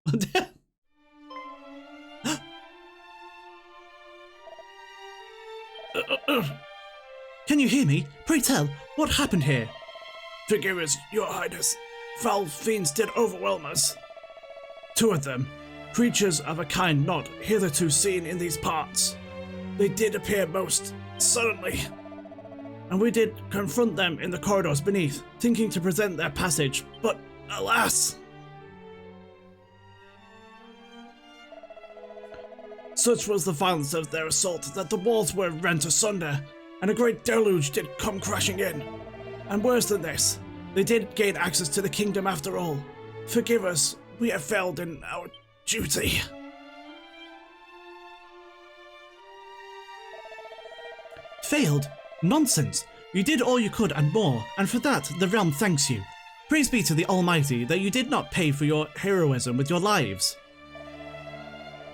Can you hear me? Pray tell, what happened here? Forgive us, your highness. Foul fiends did overwhelm us. 2 of them, creatures of a kind not hitherto seen in these parts. They did appear most suddenly, and we did confront them in the corridors beneath, thinking to present their passage, but alas! Such was the violence of their assault that the walls were rent asunder, and a great deluge did come crashing in. And worse than this, they did gain access to the kingdom after all. Forgive us, we have failed in our duty. Failed? Nonsense! You did all you could and more, and for that the realm thanks you. Praise be to the Almighty that you did not pay for your heroism with your lives.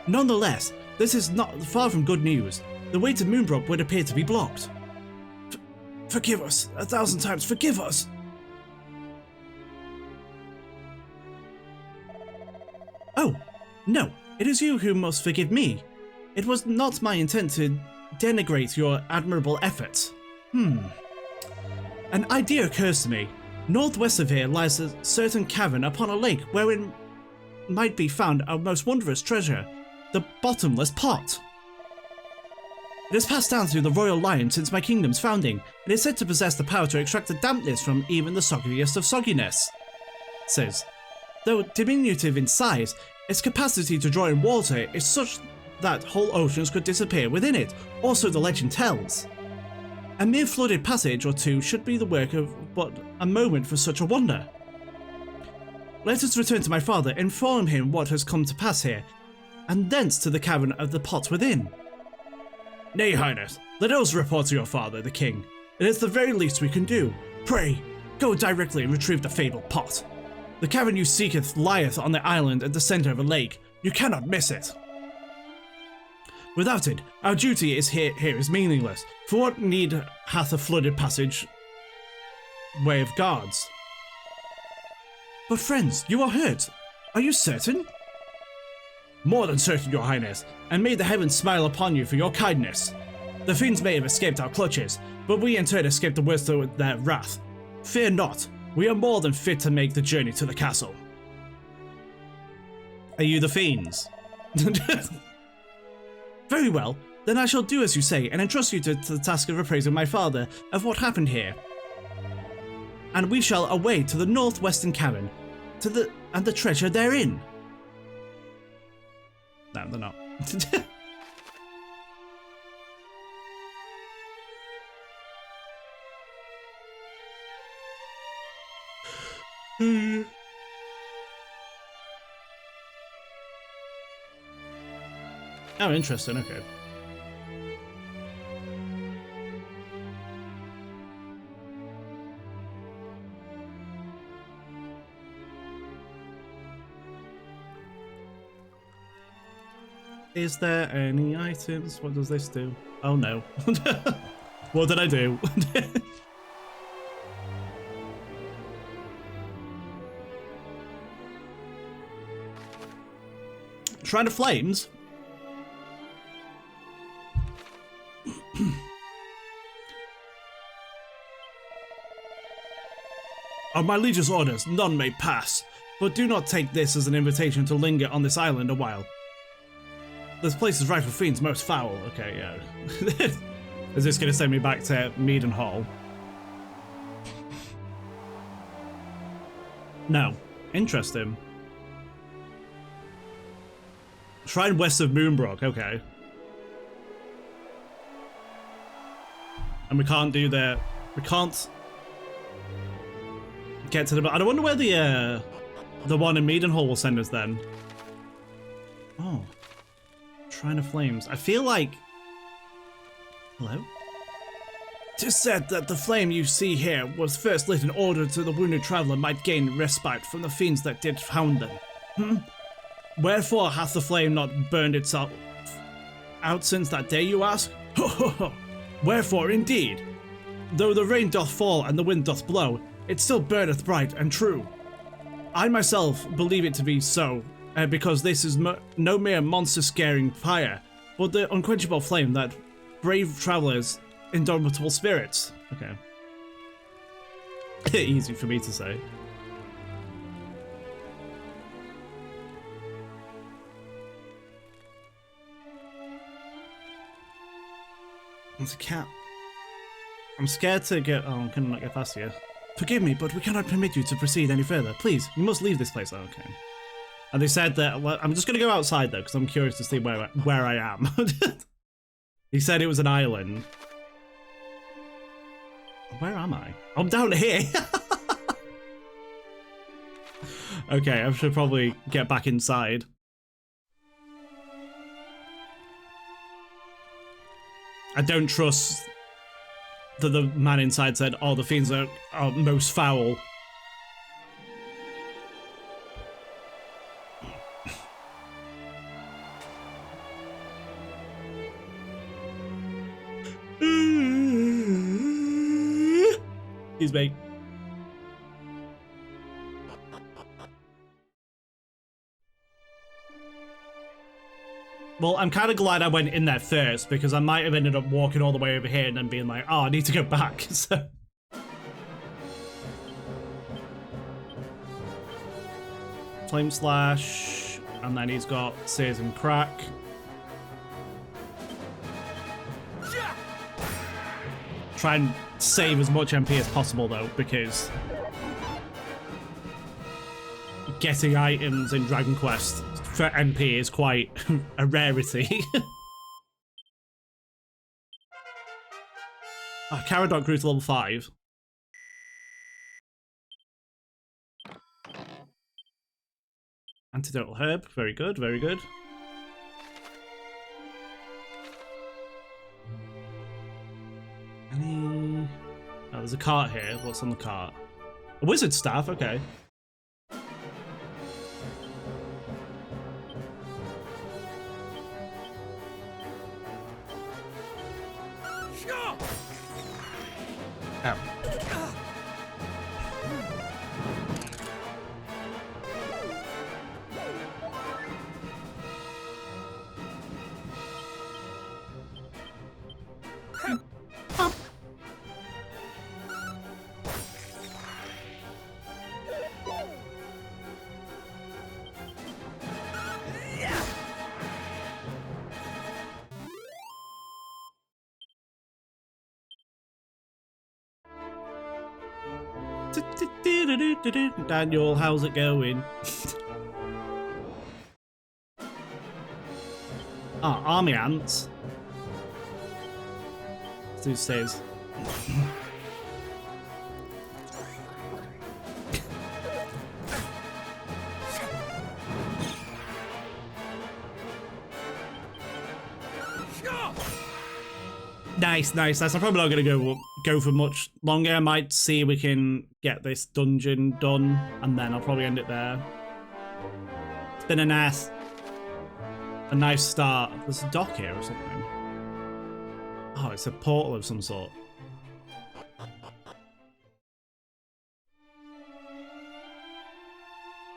Nonetheless, this is not far from good news. The way to Moonbrooke would appear to be blocked. Forgive us, 1,000 times forgive us! Oh, no, it is you who must forgive me. It was not my intent to denigrate your admirable efforts. An idea occurs to me. Northwest of here lies a certain cavern upon a lake wherein might be found our most wondrous treasure, the bottomless pot. It has passed down through the royal line since my kingdom's founding, and is said to possess the power to extract the dampness from even the soggiest of sogginess. Says, though diminutive in size, its capacity to draw in water is such that whole oceans could disappear within it, or so the legend tells. A mere flooded passage or two should be the work of but a moment for such a wonder. Let us return to my father, inform him what has come to pass here, and thence to the cavern of the pot within. Nay, highness, let us report to your father, the king. It is the very least we can do. Pray, go directly and retrieve the fabled pot. The cavern you seeketh lieth on the island at the centre of a lake. You cannot miss it. Without it, our duty is here is meaningless. For what need hath a flooded passage way of guards? But friends, you are hurt. Are you certain? More than certain, your highness, and may the heavens smile upon you for your kindness. The fiends may have escaped our clutches, but we in turn escaped the worst of their wrath. Fear not, we are more than fit to make the journey to the castle. Are you the fiends? Very well, then I shall do as you say and entrust you to the task of appraising my father of what happened here. And we shall away to the northwestern cavern, and the treasure therein. No, they're not. Oh, interesting, okay. Is there any items? What does this do? Oh no. What did I do? Shrine of Flames? On my liege's orders, none may pass, but do not take this as an invitation to linger on this island a while. This place is rife with fiends most foul. Okay, yeah. Is this going to send me back to Meaden Hall? No. Interesting. Shrine west of Moonbrooke, okay. And we can't do that. We can't get to the... I wonder where the one in Meaden Hall will send us then. Oh. Shrine of Flames. I feel like... Hello? 'Tis said that the flame you see here was first lit in order to the wounded traveller might gain respite from the fiends that did hound them. Wherefore hath the flame not burned itself out since that day, you ask? Ho ho ho! Wherefore indeed, though the rain doth fall and the wind doth blow, it still burneth bright and true. I myself believe it to be so, because this is no mere monster-scaring fire, but the unquenchable flame that brave travellers' indomitable spirits. Okay. Easy for me to say. It's a cat. I'm scared to get... Oh, can I not get past here? Forgive me, but we cannot permit you to proceed any further. Please, you must leave this place. Oh, okay. And they said that... Well, I'm just going to go outside, though, because I'm curious to see where I am. He said it was an island. Where am I? I'm down here. Okay, I should probably get back inside. I don't trust that the man inside said, oh, the fiends are most foul. Excuse me. Well, I'm kind of glad I went in there first, because I might have ended up walking all the way over here and then being like, oh, I need to go back. So. Flame Slash, and then he's got Sears and Crack. Try and save as much MP as possible, though, because getting items in Dragon Quest for MP is quite a rarity. Oh, Caradoc grew to level 5. Antidotal Herb, very good, very good. Any... Oh, there's a cart here. What's on the cart? A wizard staff, okay. Ow. Daniel, how's it going? Ah, army ants. Let's do stays. Nice, nice, nice. I'm probably not gonna go for much longer. I might see if we can get this dungeon done, and then I'll probably end it there. It's been a nice start. There's a dock here or something. Oh, it's a portal of some sort.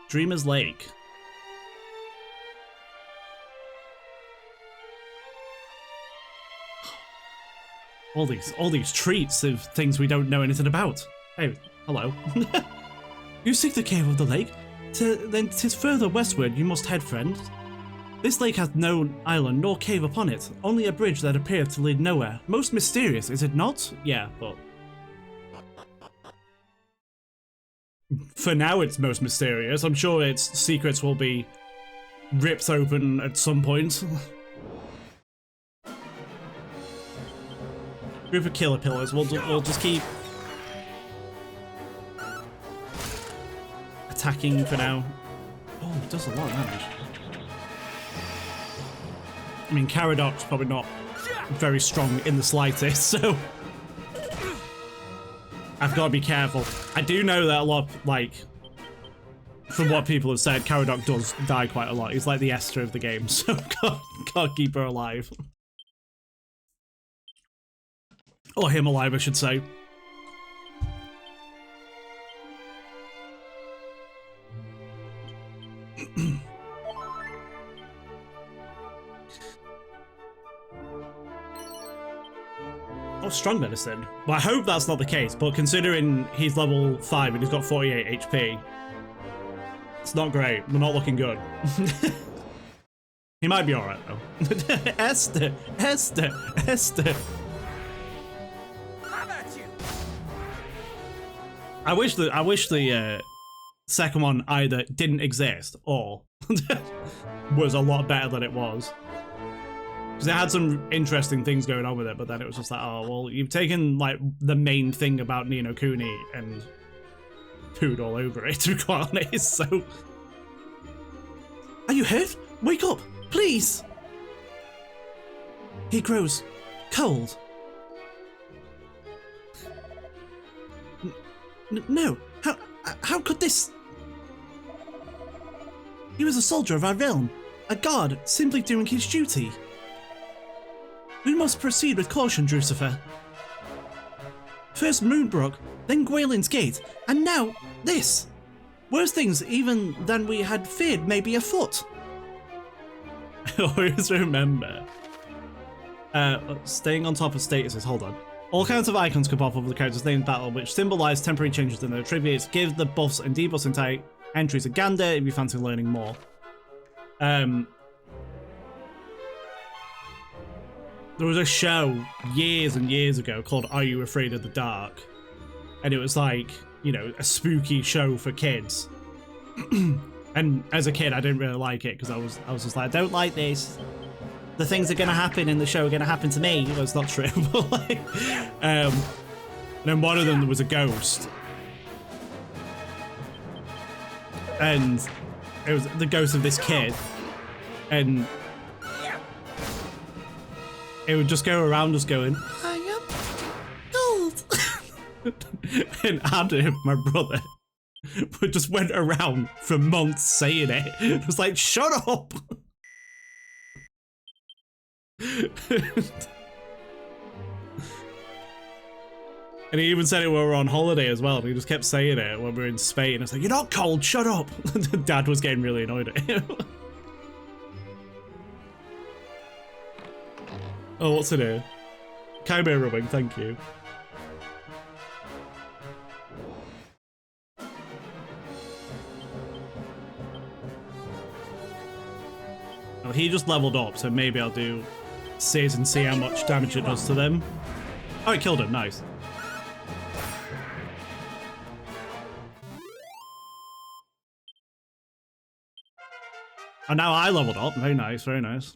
Dreamer's Lake. All these treats of things we don't know anything about. Hey, hello. You seek the cave of the lake? Then 'tis further westward you must head, friend. This lake hath no island nor cave upon it, only a bridge that appeareth to lead nowhere. Most mysterious, is it not? Yeah, but... For now it's most mysterious. I'm sure its secrets will be ripped open at some point. Group of killer pillars. We'll just keep attacking for now. Oh, it does a lot of damage. I mean, Caradoc's probably not very strong in the slightest, so I've got to be careful. I do know that a lot, like, from what people have said, Caradoc does die quite a lot. He's like the Esther of the game, so can't keep her alive. Or him alive, I should say. Oh, strong medicine. Well, I hope that's not the case, but considering he's level 5 and he's got 48 HP, it's not great. We're not looking good. He might be alright, though. Esther! Esther! Esther! How about you? I wish the second one either didn't exist or was a lot better than it was. Because it had some interesting things going on with it, but then it was just like, oh, well, you've taken, like, the main thing about Ni no Kuni and pooed all over it, to be quite honest, so... Are you hurt? Wake up, please! He grows cold. No, how could this... He was a soldier of our realm, a guard simply doing his duty. We must proceed with caution, Drucifer. First Moonbrooke, then Gwaelin's Gate, and now this. Worse things even than we had feared may be afoot. Always remember. Staying on top of statuses, hold on. All kinds of icons can pop up with the character's name in battle, which symbolise temporary changes in their attributes. Give the buffs and debuffs entire entries a gander if you fancy learning more. There was a show years and years ago called Are You Afraid of the Dark? And it was like, you know, a spooky show for kids. And as a kid, I didn't really like it because I was just like, I don't like this. The things that are going to happen in the show are going to happen to me. Well, it's not true. But like, and then one of them was a ghost. And it was the ghost of this kid. And it would just go around just going, I am gold. And Adam, my brother, just went around for months saying it. It was like, shut up. And he even said it when we were on holiday as well. He just kept saying it when we were in Spain. It's like, you're not cold, shut up. Dad was getting really annoyed at him. Oh, what's in here? Chimera rubbing, thank you. Well, he just leveled up, so maybe I'll do Sears and see how much damage it does to them. Oh, it killed him, nice. And now I leveled up, very nice, very nice.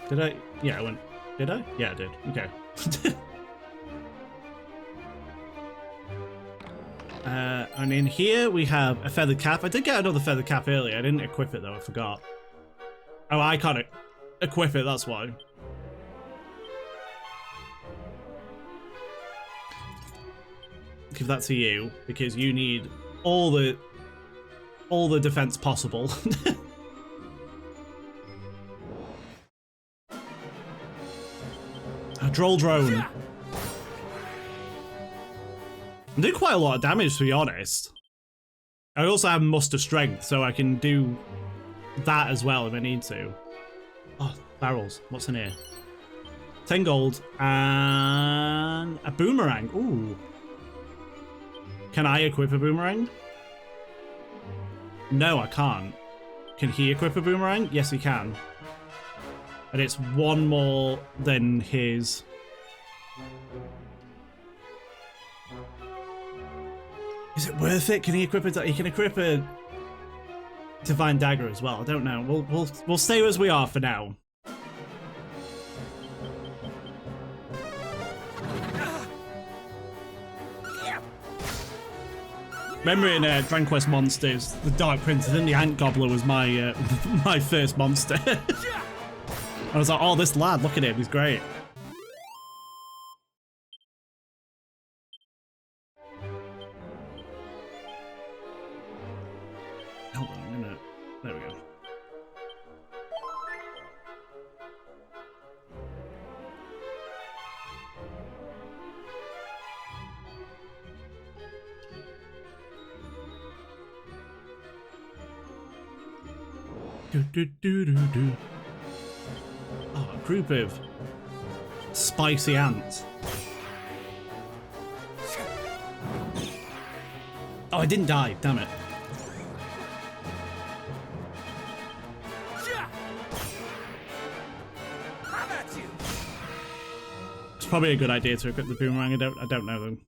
Did I? Yeah, I went. Did I? Yeah, I did. Okay. And in here we have a feathered cap. I did get another feathered cap earlier. I didn't equip it though, I forgot. Oh, I can't equip it, that's why. Give that to you, because you need all the defense possible. A droll drone. I do quite a lot of damage, to be honest. I also have muster strength, so I can do that as well if I need to. Oh, barrels. What's in here? 10 gold and a boomerang. Ooh. Can I equip a boomerang? No, I can't. Can he equip a boomerang? Yes, he can. And it's one more than his. Is it worth it? Can he equip a? He can equip a divine dagger as well. I don't know. We'll stay as we are for now. Remember in Dragon Quest Monsters, the Dark Prince, I think the Ant Gobbler was my my first monster. I was like, oh, this lad, look at him, he's great. Hold on a minute. There we go. Oh, a group of spicy ants. Oh, I didn't die, damn it. It's probably a good idea to equip the boomerang. I don't know them.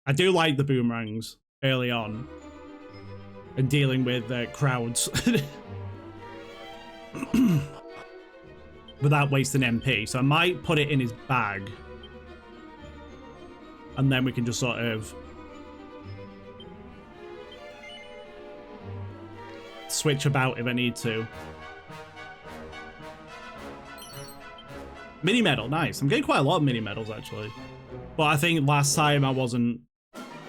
I do like the boomerangs early on and dealing with crowds without wasting MP. So I might put it in his bag and then we can just sort of switch about if I need to. Mini medal, nice. I'm getting quite a lot of mini medals actually. But I think last time I wasn't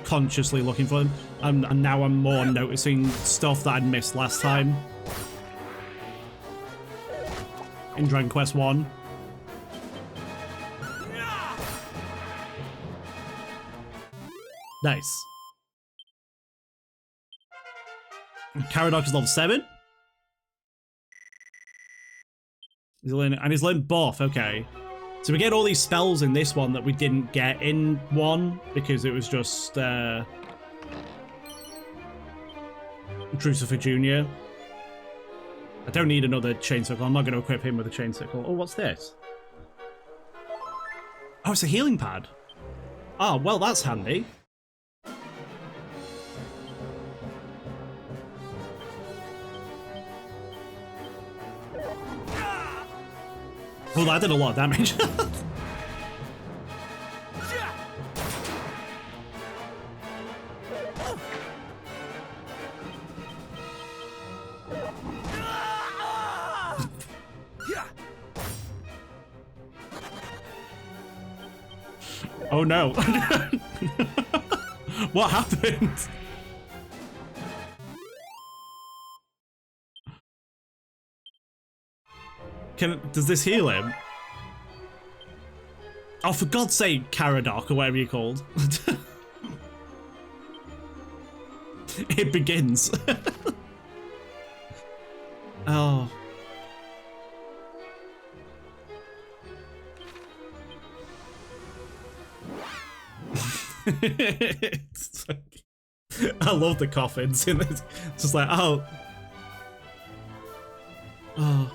consciously looking for them. And now I'm more noticing stuff that I'd missed last time. In Dragon Quest 1. Nice. Caradoc is level 7. And he's learned buff, okay. So we get all these spells in this one that we didn't get in 1 because it was just Crucifer Jr. I don't need another chain circle. I'm not going to equip him with a chain circle. Oh, what's this? Oh, it's a healing pad. Oh, well, that's handy. Well, that did a lot of damage. Oh no. What happened? Does this heal him? Oh, for God's sake, Caradoc, or whatever you're called. It begins. Oh. I love the coffins in this. It's just like, oh. Oh.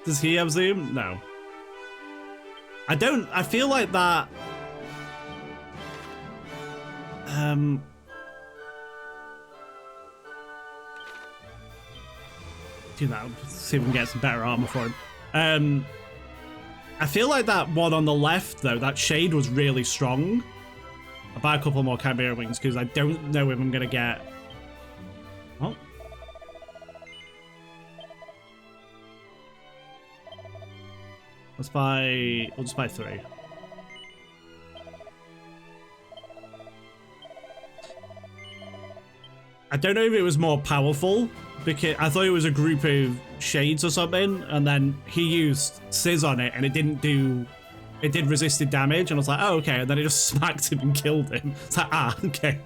Does he have zoom? No. I feel like that. Do that. See if we can get some better armor for him. I feel like that one on the left, though, that shade was really strong. I'll buy a couple more Chimera Wings because I don't know if I'm going to get... Oh. Let's buy... We'll just buy 3. I don't know if it was more powerful because I thought it was a group of shades or something, and then he used Sizz on it and it didn't do... It did resisted damage, and I was like, oh, okay. And then it just smacked him and killed him. It's like, ah, okay.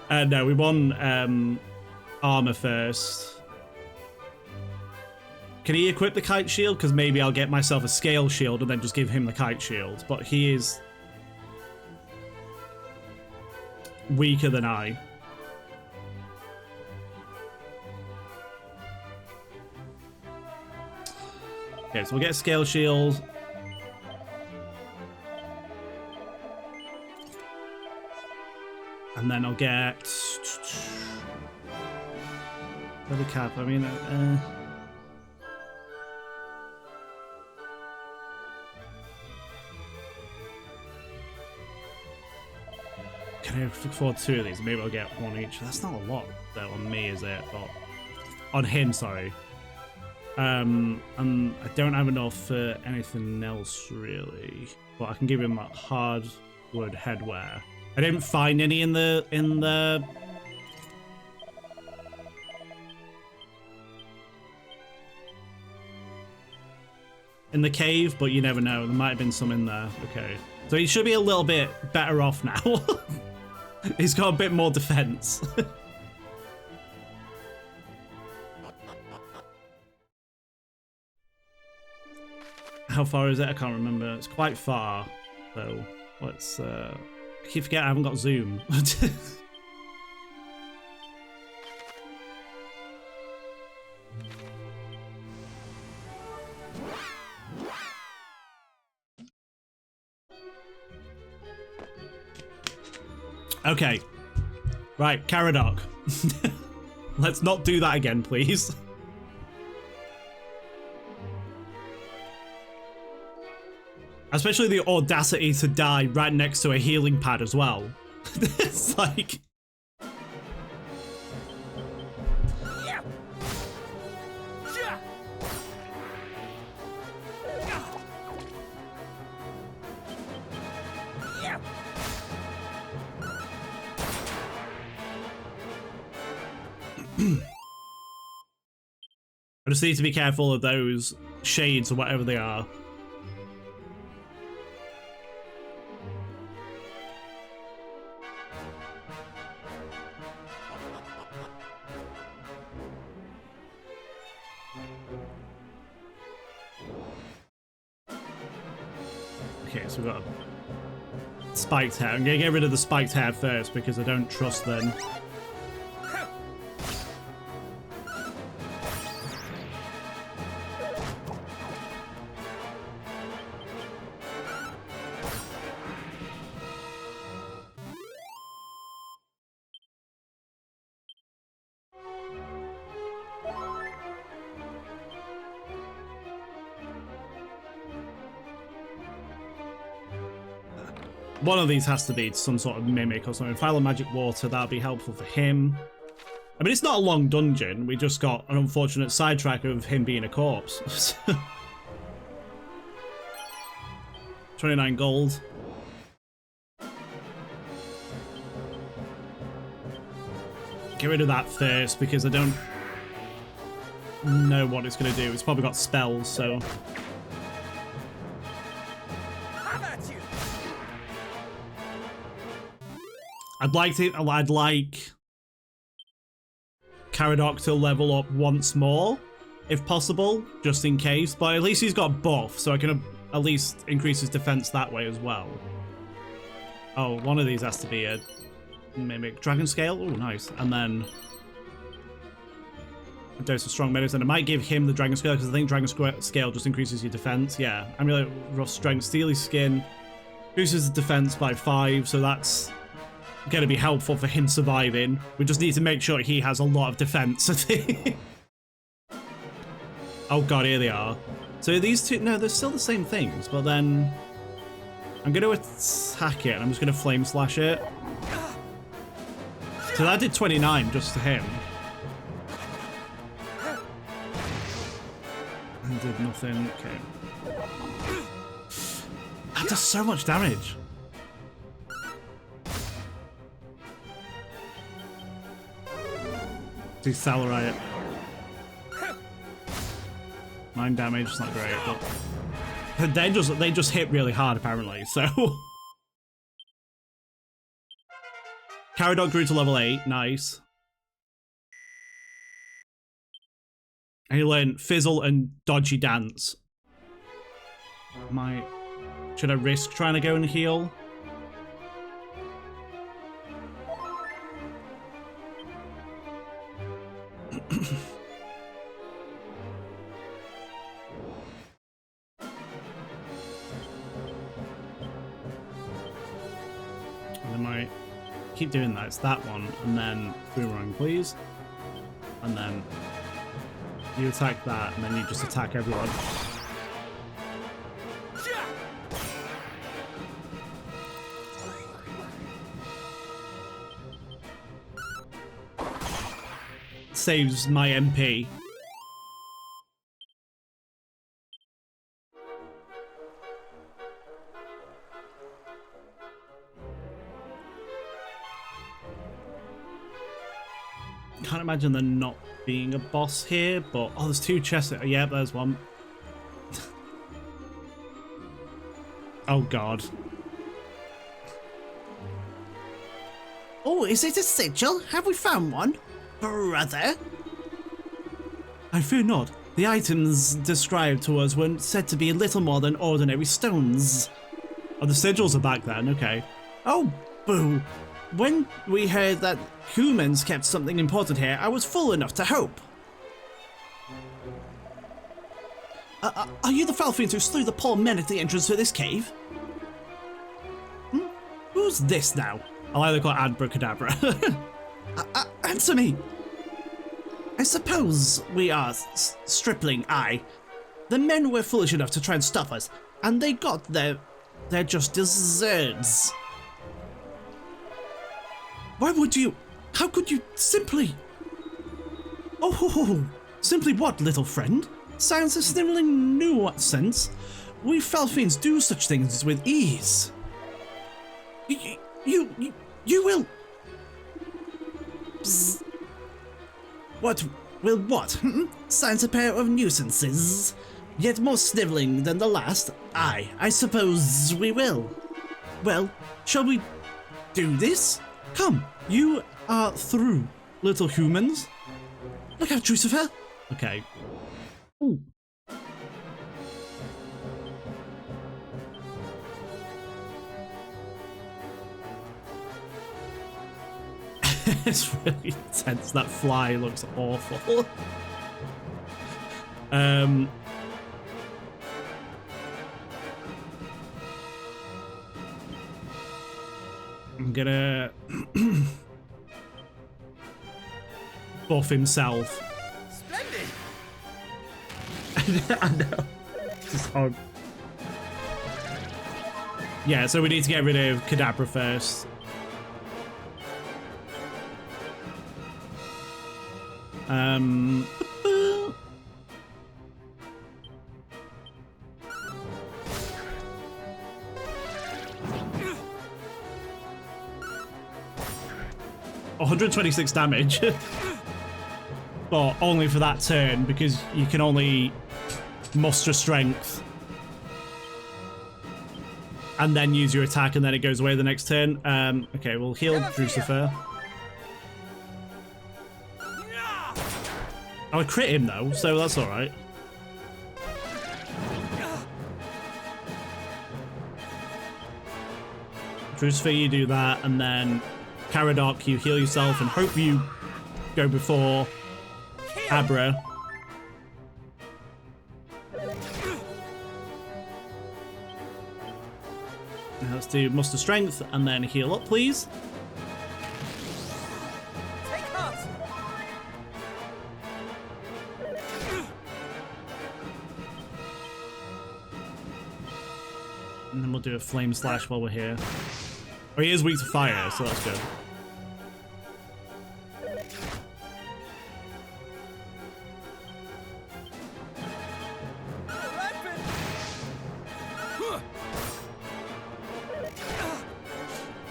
No, we want armor first. Can he equip the kite shield? Because maybe I'll get myself a scale shield and then just give him the kite shield. But he is weaker than I. Okay, so we'll get a scale shield. And then I'll get... Feather cap, I mean... Can I afford 2 of these? Maybe I'll get 1 each. That's not a lot, though, on me, is it? But on him, sorry. And I don't have enough for anything else, really. But I can give him a hardwood headwear. I didn't find any in the cave, but you never know. There might have been some in there. Okay. So he should be a little bit better off now. He's got a bit more defense. How far is it? I can't remember. It's quite far, though. Let's, I keep forgetting I haven't got zoom. Okay. Right, Caradoc. Let's not do that again, please. Especially the audacity to die right next to a healing pad as well. It's like... I just need to be careful of those shades or whatever they are. Okay, so we've got a spiked hair. I'm gonna get rid of the spiked hair first because I don't trust them. One of these has to be some sort of mimic or something. File of magic water, that'll be helpful for him. I mean, it's not a long dungeon. We just got an unfortunate sidetrack of him being a corpse. 29 gold. Get rid of that first because I don't know what it's going to do. It's probably got spells, so... I'd like Caradoc to level up once more, if possible, just in case. But at least he's got buff, so I can at least increase his defense that way as well. Oh, one of these has to be a mimic. Dragon Scale? Oh, nice. And then a dose of strong medicine. I might give him the Dragon Scale, because I think Dragon Scale just increases your defense. Yeah, Amulet, rough strength, steely skin. Boosts the defense by 5, so that's going to be helpful for him surviving. We just need to make sure he has a lot of defense, I think. Oh god, here they are. So these two, no, they're still the same things, but then I'm going to attack it, and I'm just going to flame slash it. So that did 29 just to him. And did nothing. Okay. That does so much damage. Decelerate it. 9 damage, it's not great, but they just hit really hard apparently, so. Caradoc grew to level 8, nice. And he learned Fizzle and Dodgy Dance. Should I risk trying to go and heal? keep doing that. It's that one, and then boomerang, please. And then you attack that, and then you just attack everyone. Saves my MP. Can't imagine there not being a boss here, but oh, there's two chests. Yeah, there's one. Oh god. Oh, is it a sigil? Have we found one? Brother? I fear not. The items described to us were said to be little more than ordinary stones. Oh, the sigils are back then, okay. Oh, boo. When we heard that humans kept something important here, I was full enough to hope. Are you the foul fiends who slew the poor men at the entrance to this cave? Who's this now? I like to call it Abracadabra. Answer me! I suppose we are stripling, aye. The men were foolish enough to try and stop us, and they got their just desserts. Why would you? How could you simply? Oh, simply what, little friend? Sounds a sniveling nuisance. We fell fiends do such things with ease. You will. Psst. What will what? Sounds a pair of nuisances. Yet more sniveling than the last. Aye, I suppose we will. Well, shall we do this? Come, you are through, little humans. Look out, Drucifer. Okay. Ooh. It's really intense. That fly looks awful. I'm gonna buff himself. Splendid. I know. Just hard. Yeah, so we need to get rid of Kadabra first. $126 damage. But only for that turn, because you can only muster strength and then use your attack, and then it goes away the next turn. Okay, we'll heal Drucifer. I crit him though, so that's alright. Drucifer, you do that, and then Caradoc, you heal yourself and hope you go before Abra. Now let's do muster strength and then heal up, please. And then we'll do a flame slash while we're here. Oh, he is weak to fire, so that's good.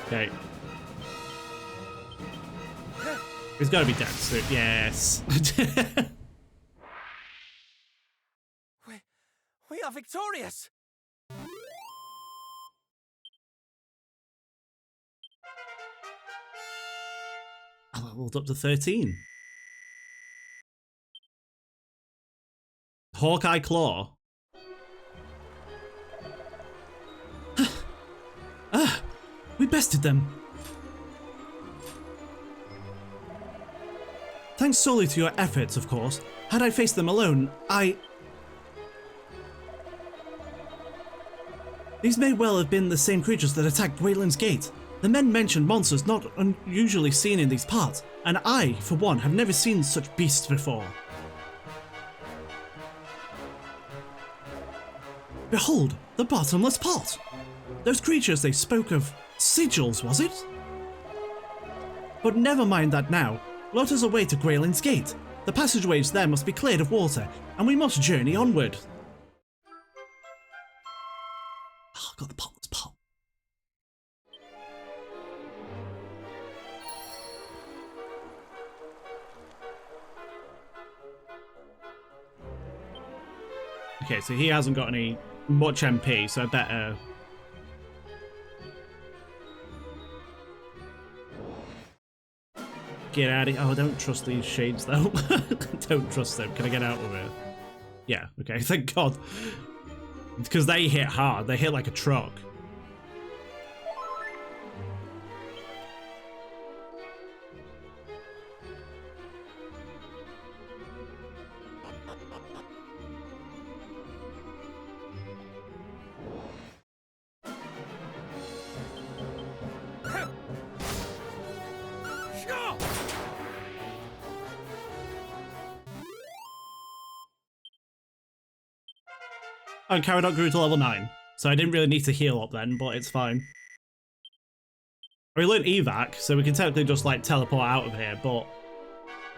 Okay. He's got to be dead soon. Yes. We are victorious. I leveled up to 13. Hawkeye Claw. We bested them. Thanks solely to your efforts, of course. Had I faced them alone, These may well have been the same creatures that attacked Wayland's Gate. The men mentioned monsters not unusually seen in these parts, and I, for one, have never seen such beasts before. Behold, the bottomless pot! Those creatures they spoke of, sigils, was it? But never mind that now. Lot us away to Greylin's Gate. The passageways there must be cleared of water, and we must journey onward. Oh, I've got the bottomless pot. Okay, so he hasn't got any much MP, so I better... Get out of here. Oh, I don't trust these shades, though. Don't trust them. Can I get out of here? Yeah, okay, thank God. Because they hit hard. They hit like a truck. And Caradot grew to level 9, so I didn't really need to heal up then, but it's fine. We learned evac, so we can technically just like teleport out of here, but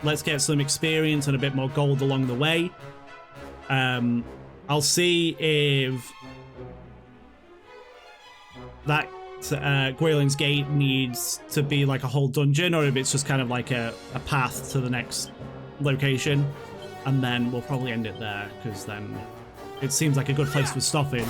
let's get some experience and a bit more gold along the way. I'll see if that Greylin's Gate needs to be like a whole dungeon, or if it's just kind of like a path to the next location, and then we'll probably end it there, because then it seems like a good place for stopping.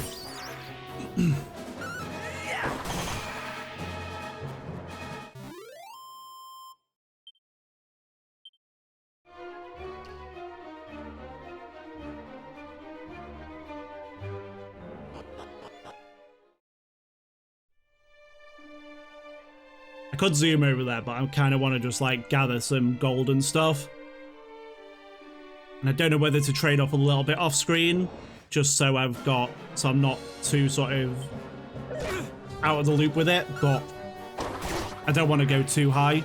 I could zoom over there, but I kind of want to just like gather some gold and stuff. And I don't know whether to trade off a little bit off screen, just so I'm not too sort of out of the loop with it, but I don't want to go too high.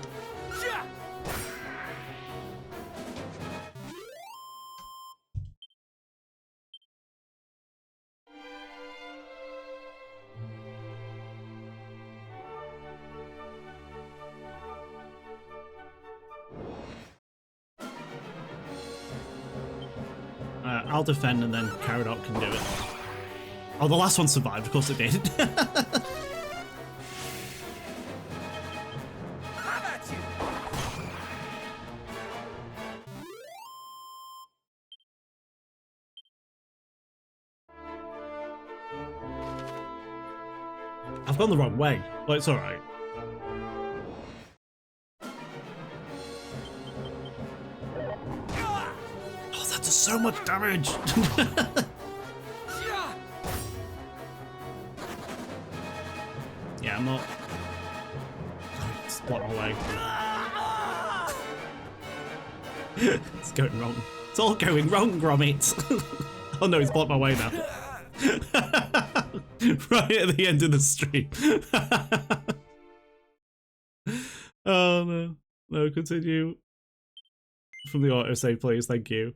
I'll defend and then Caradot can do it. Oh, the last one survived, of course it did. I've gone the wrong way, but it's alright. So much damage. Yeah, I'm not. It's blocking my way. It's going wrong. It's all going wrong, Gromit. Oh no, he's blocked my way now. Right at the end of the stream. Oh no. No, continue. From the autosave, please. Thank you.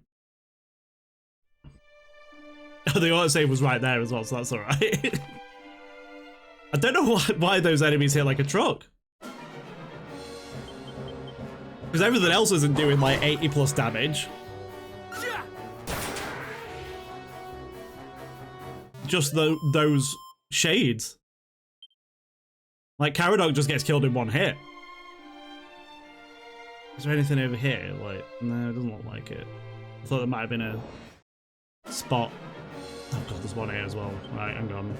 The autosave was right there as well, so that's alright. I don't know why those enemies hit like a truck. Because everything else isn't doing like 80 plus damage. Just those shades. Like Caradog just gets killed in one hit. Is there anything over here? Like, no, it doesn't look like it. I thought there might have been a spot. Oh god, there's one here as well. Right, hang on.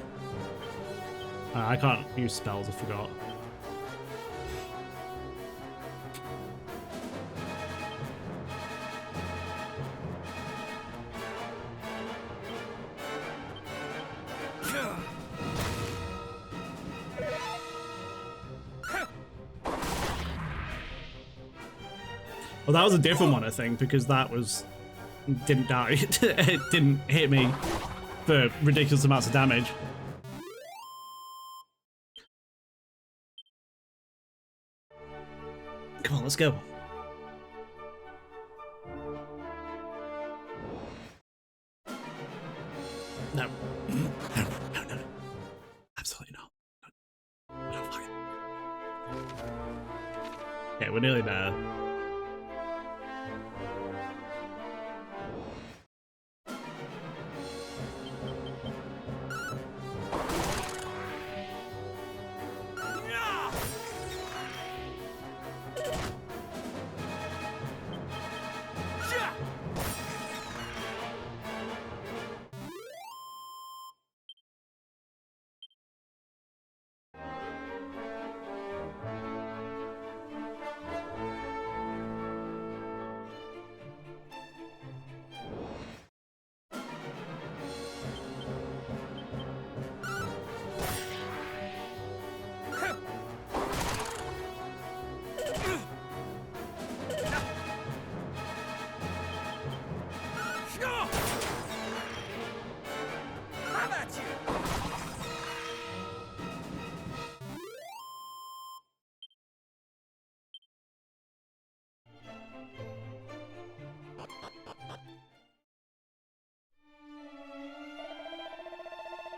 I can't use spells, I forgot. Well, that was a different one, I think, because that was... didn't die. It didn't hit me for ridiculous amounts of damage. Come on, let's go. No. No. Absolutely not. No, fine. Okay, we're nearly there.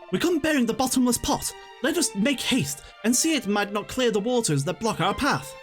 We come bearing the bottomless pot. Let us make haste, and see it might not clear the waters that block our path.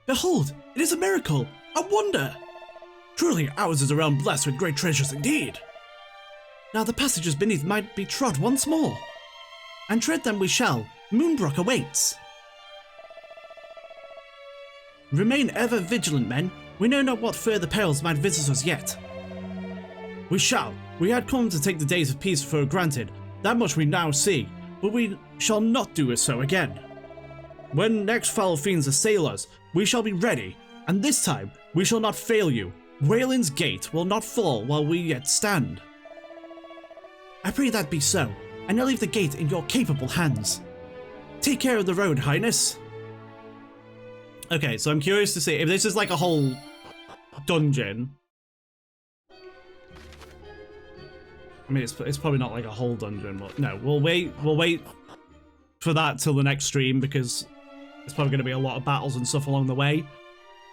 Behold, it is a miracle, a wonder! Truly, ours is a realm blessed with great treasures indeed. Now the passages beneath might be trod once more, and tread them we shall. Moonbrooke awaits. Remain ever vigilant, men. We know not what further perils might visit us yet. We shall. We had come to take the days of peace for granted. That much we now see, but we shall not do it so again. When next foul fiends assail us, we shall be ready, and this time we shall not fail you. Wayland's gate will not fall while we yet stand. I pray that be so, and I leave the gate in your capable hands. Take care of the road, Highness. Okay, so I'm curious to see if this is like a whole dungeon. I mean, it's probably not like a whole dungeon, but no, we'll wait for that till the next stream because there's probably going to be a lot of battles and stuff along the way.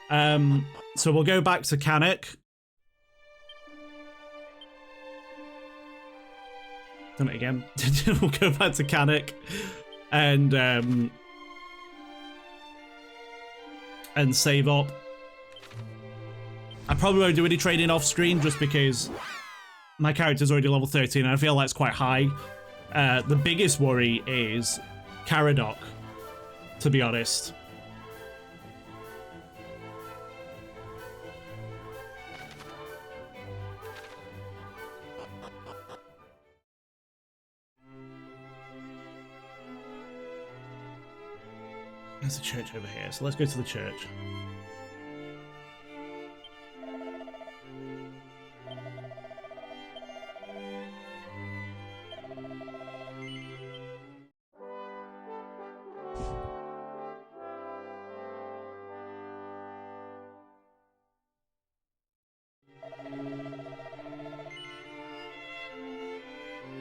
So we'll go back to Cannock. Done it again. We'll go back to Cannock and save up. I probably won't do any trading off screen just because my character's already level 13 and I feel that's quite high. The biggest worry is Caradoc, to be honest. There's a church over here, so let's go to the church.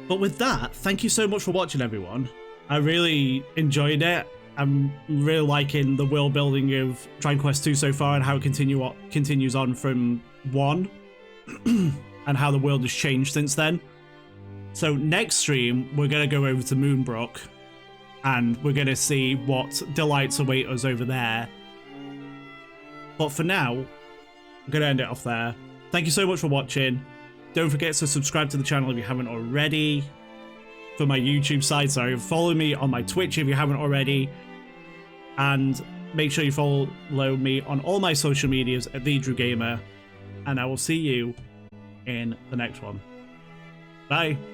But with that, thank you so much for watching, everyone. I really enjoyed it. I'm really liking the world building of Dragon Quest II so far and how it continues on from 1 and how the world has changed since then. So next stream, we're going to go over to Moonbrooke and we're going to see what delights await us over there. But for now, I'm going to end it off there. Thank you so much for watching. Don't forget to subscribe to the channel if you haven't already. For my YouTube side, so follow me on my Twitch if you haven't already. And make sure you follow me on all my social medias at TheDrewGamer. And I will see you in the next one. Bye.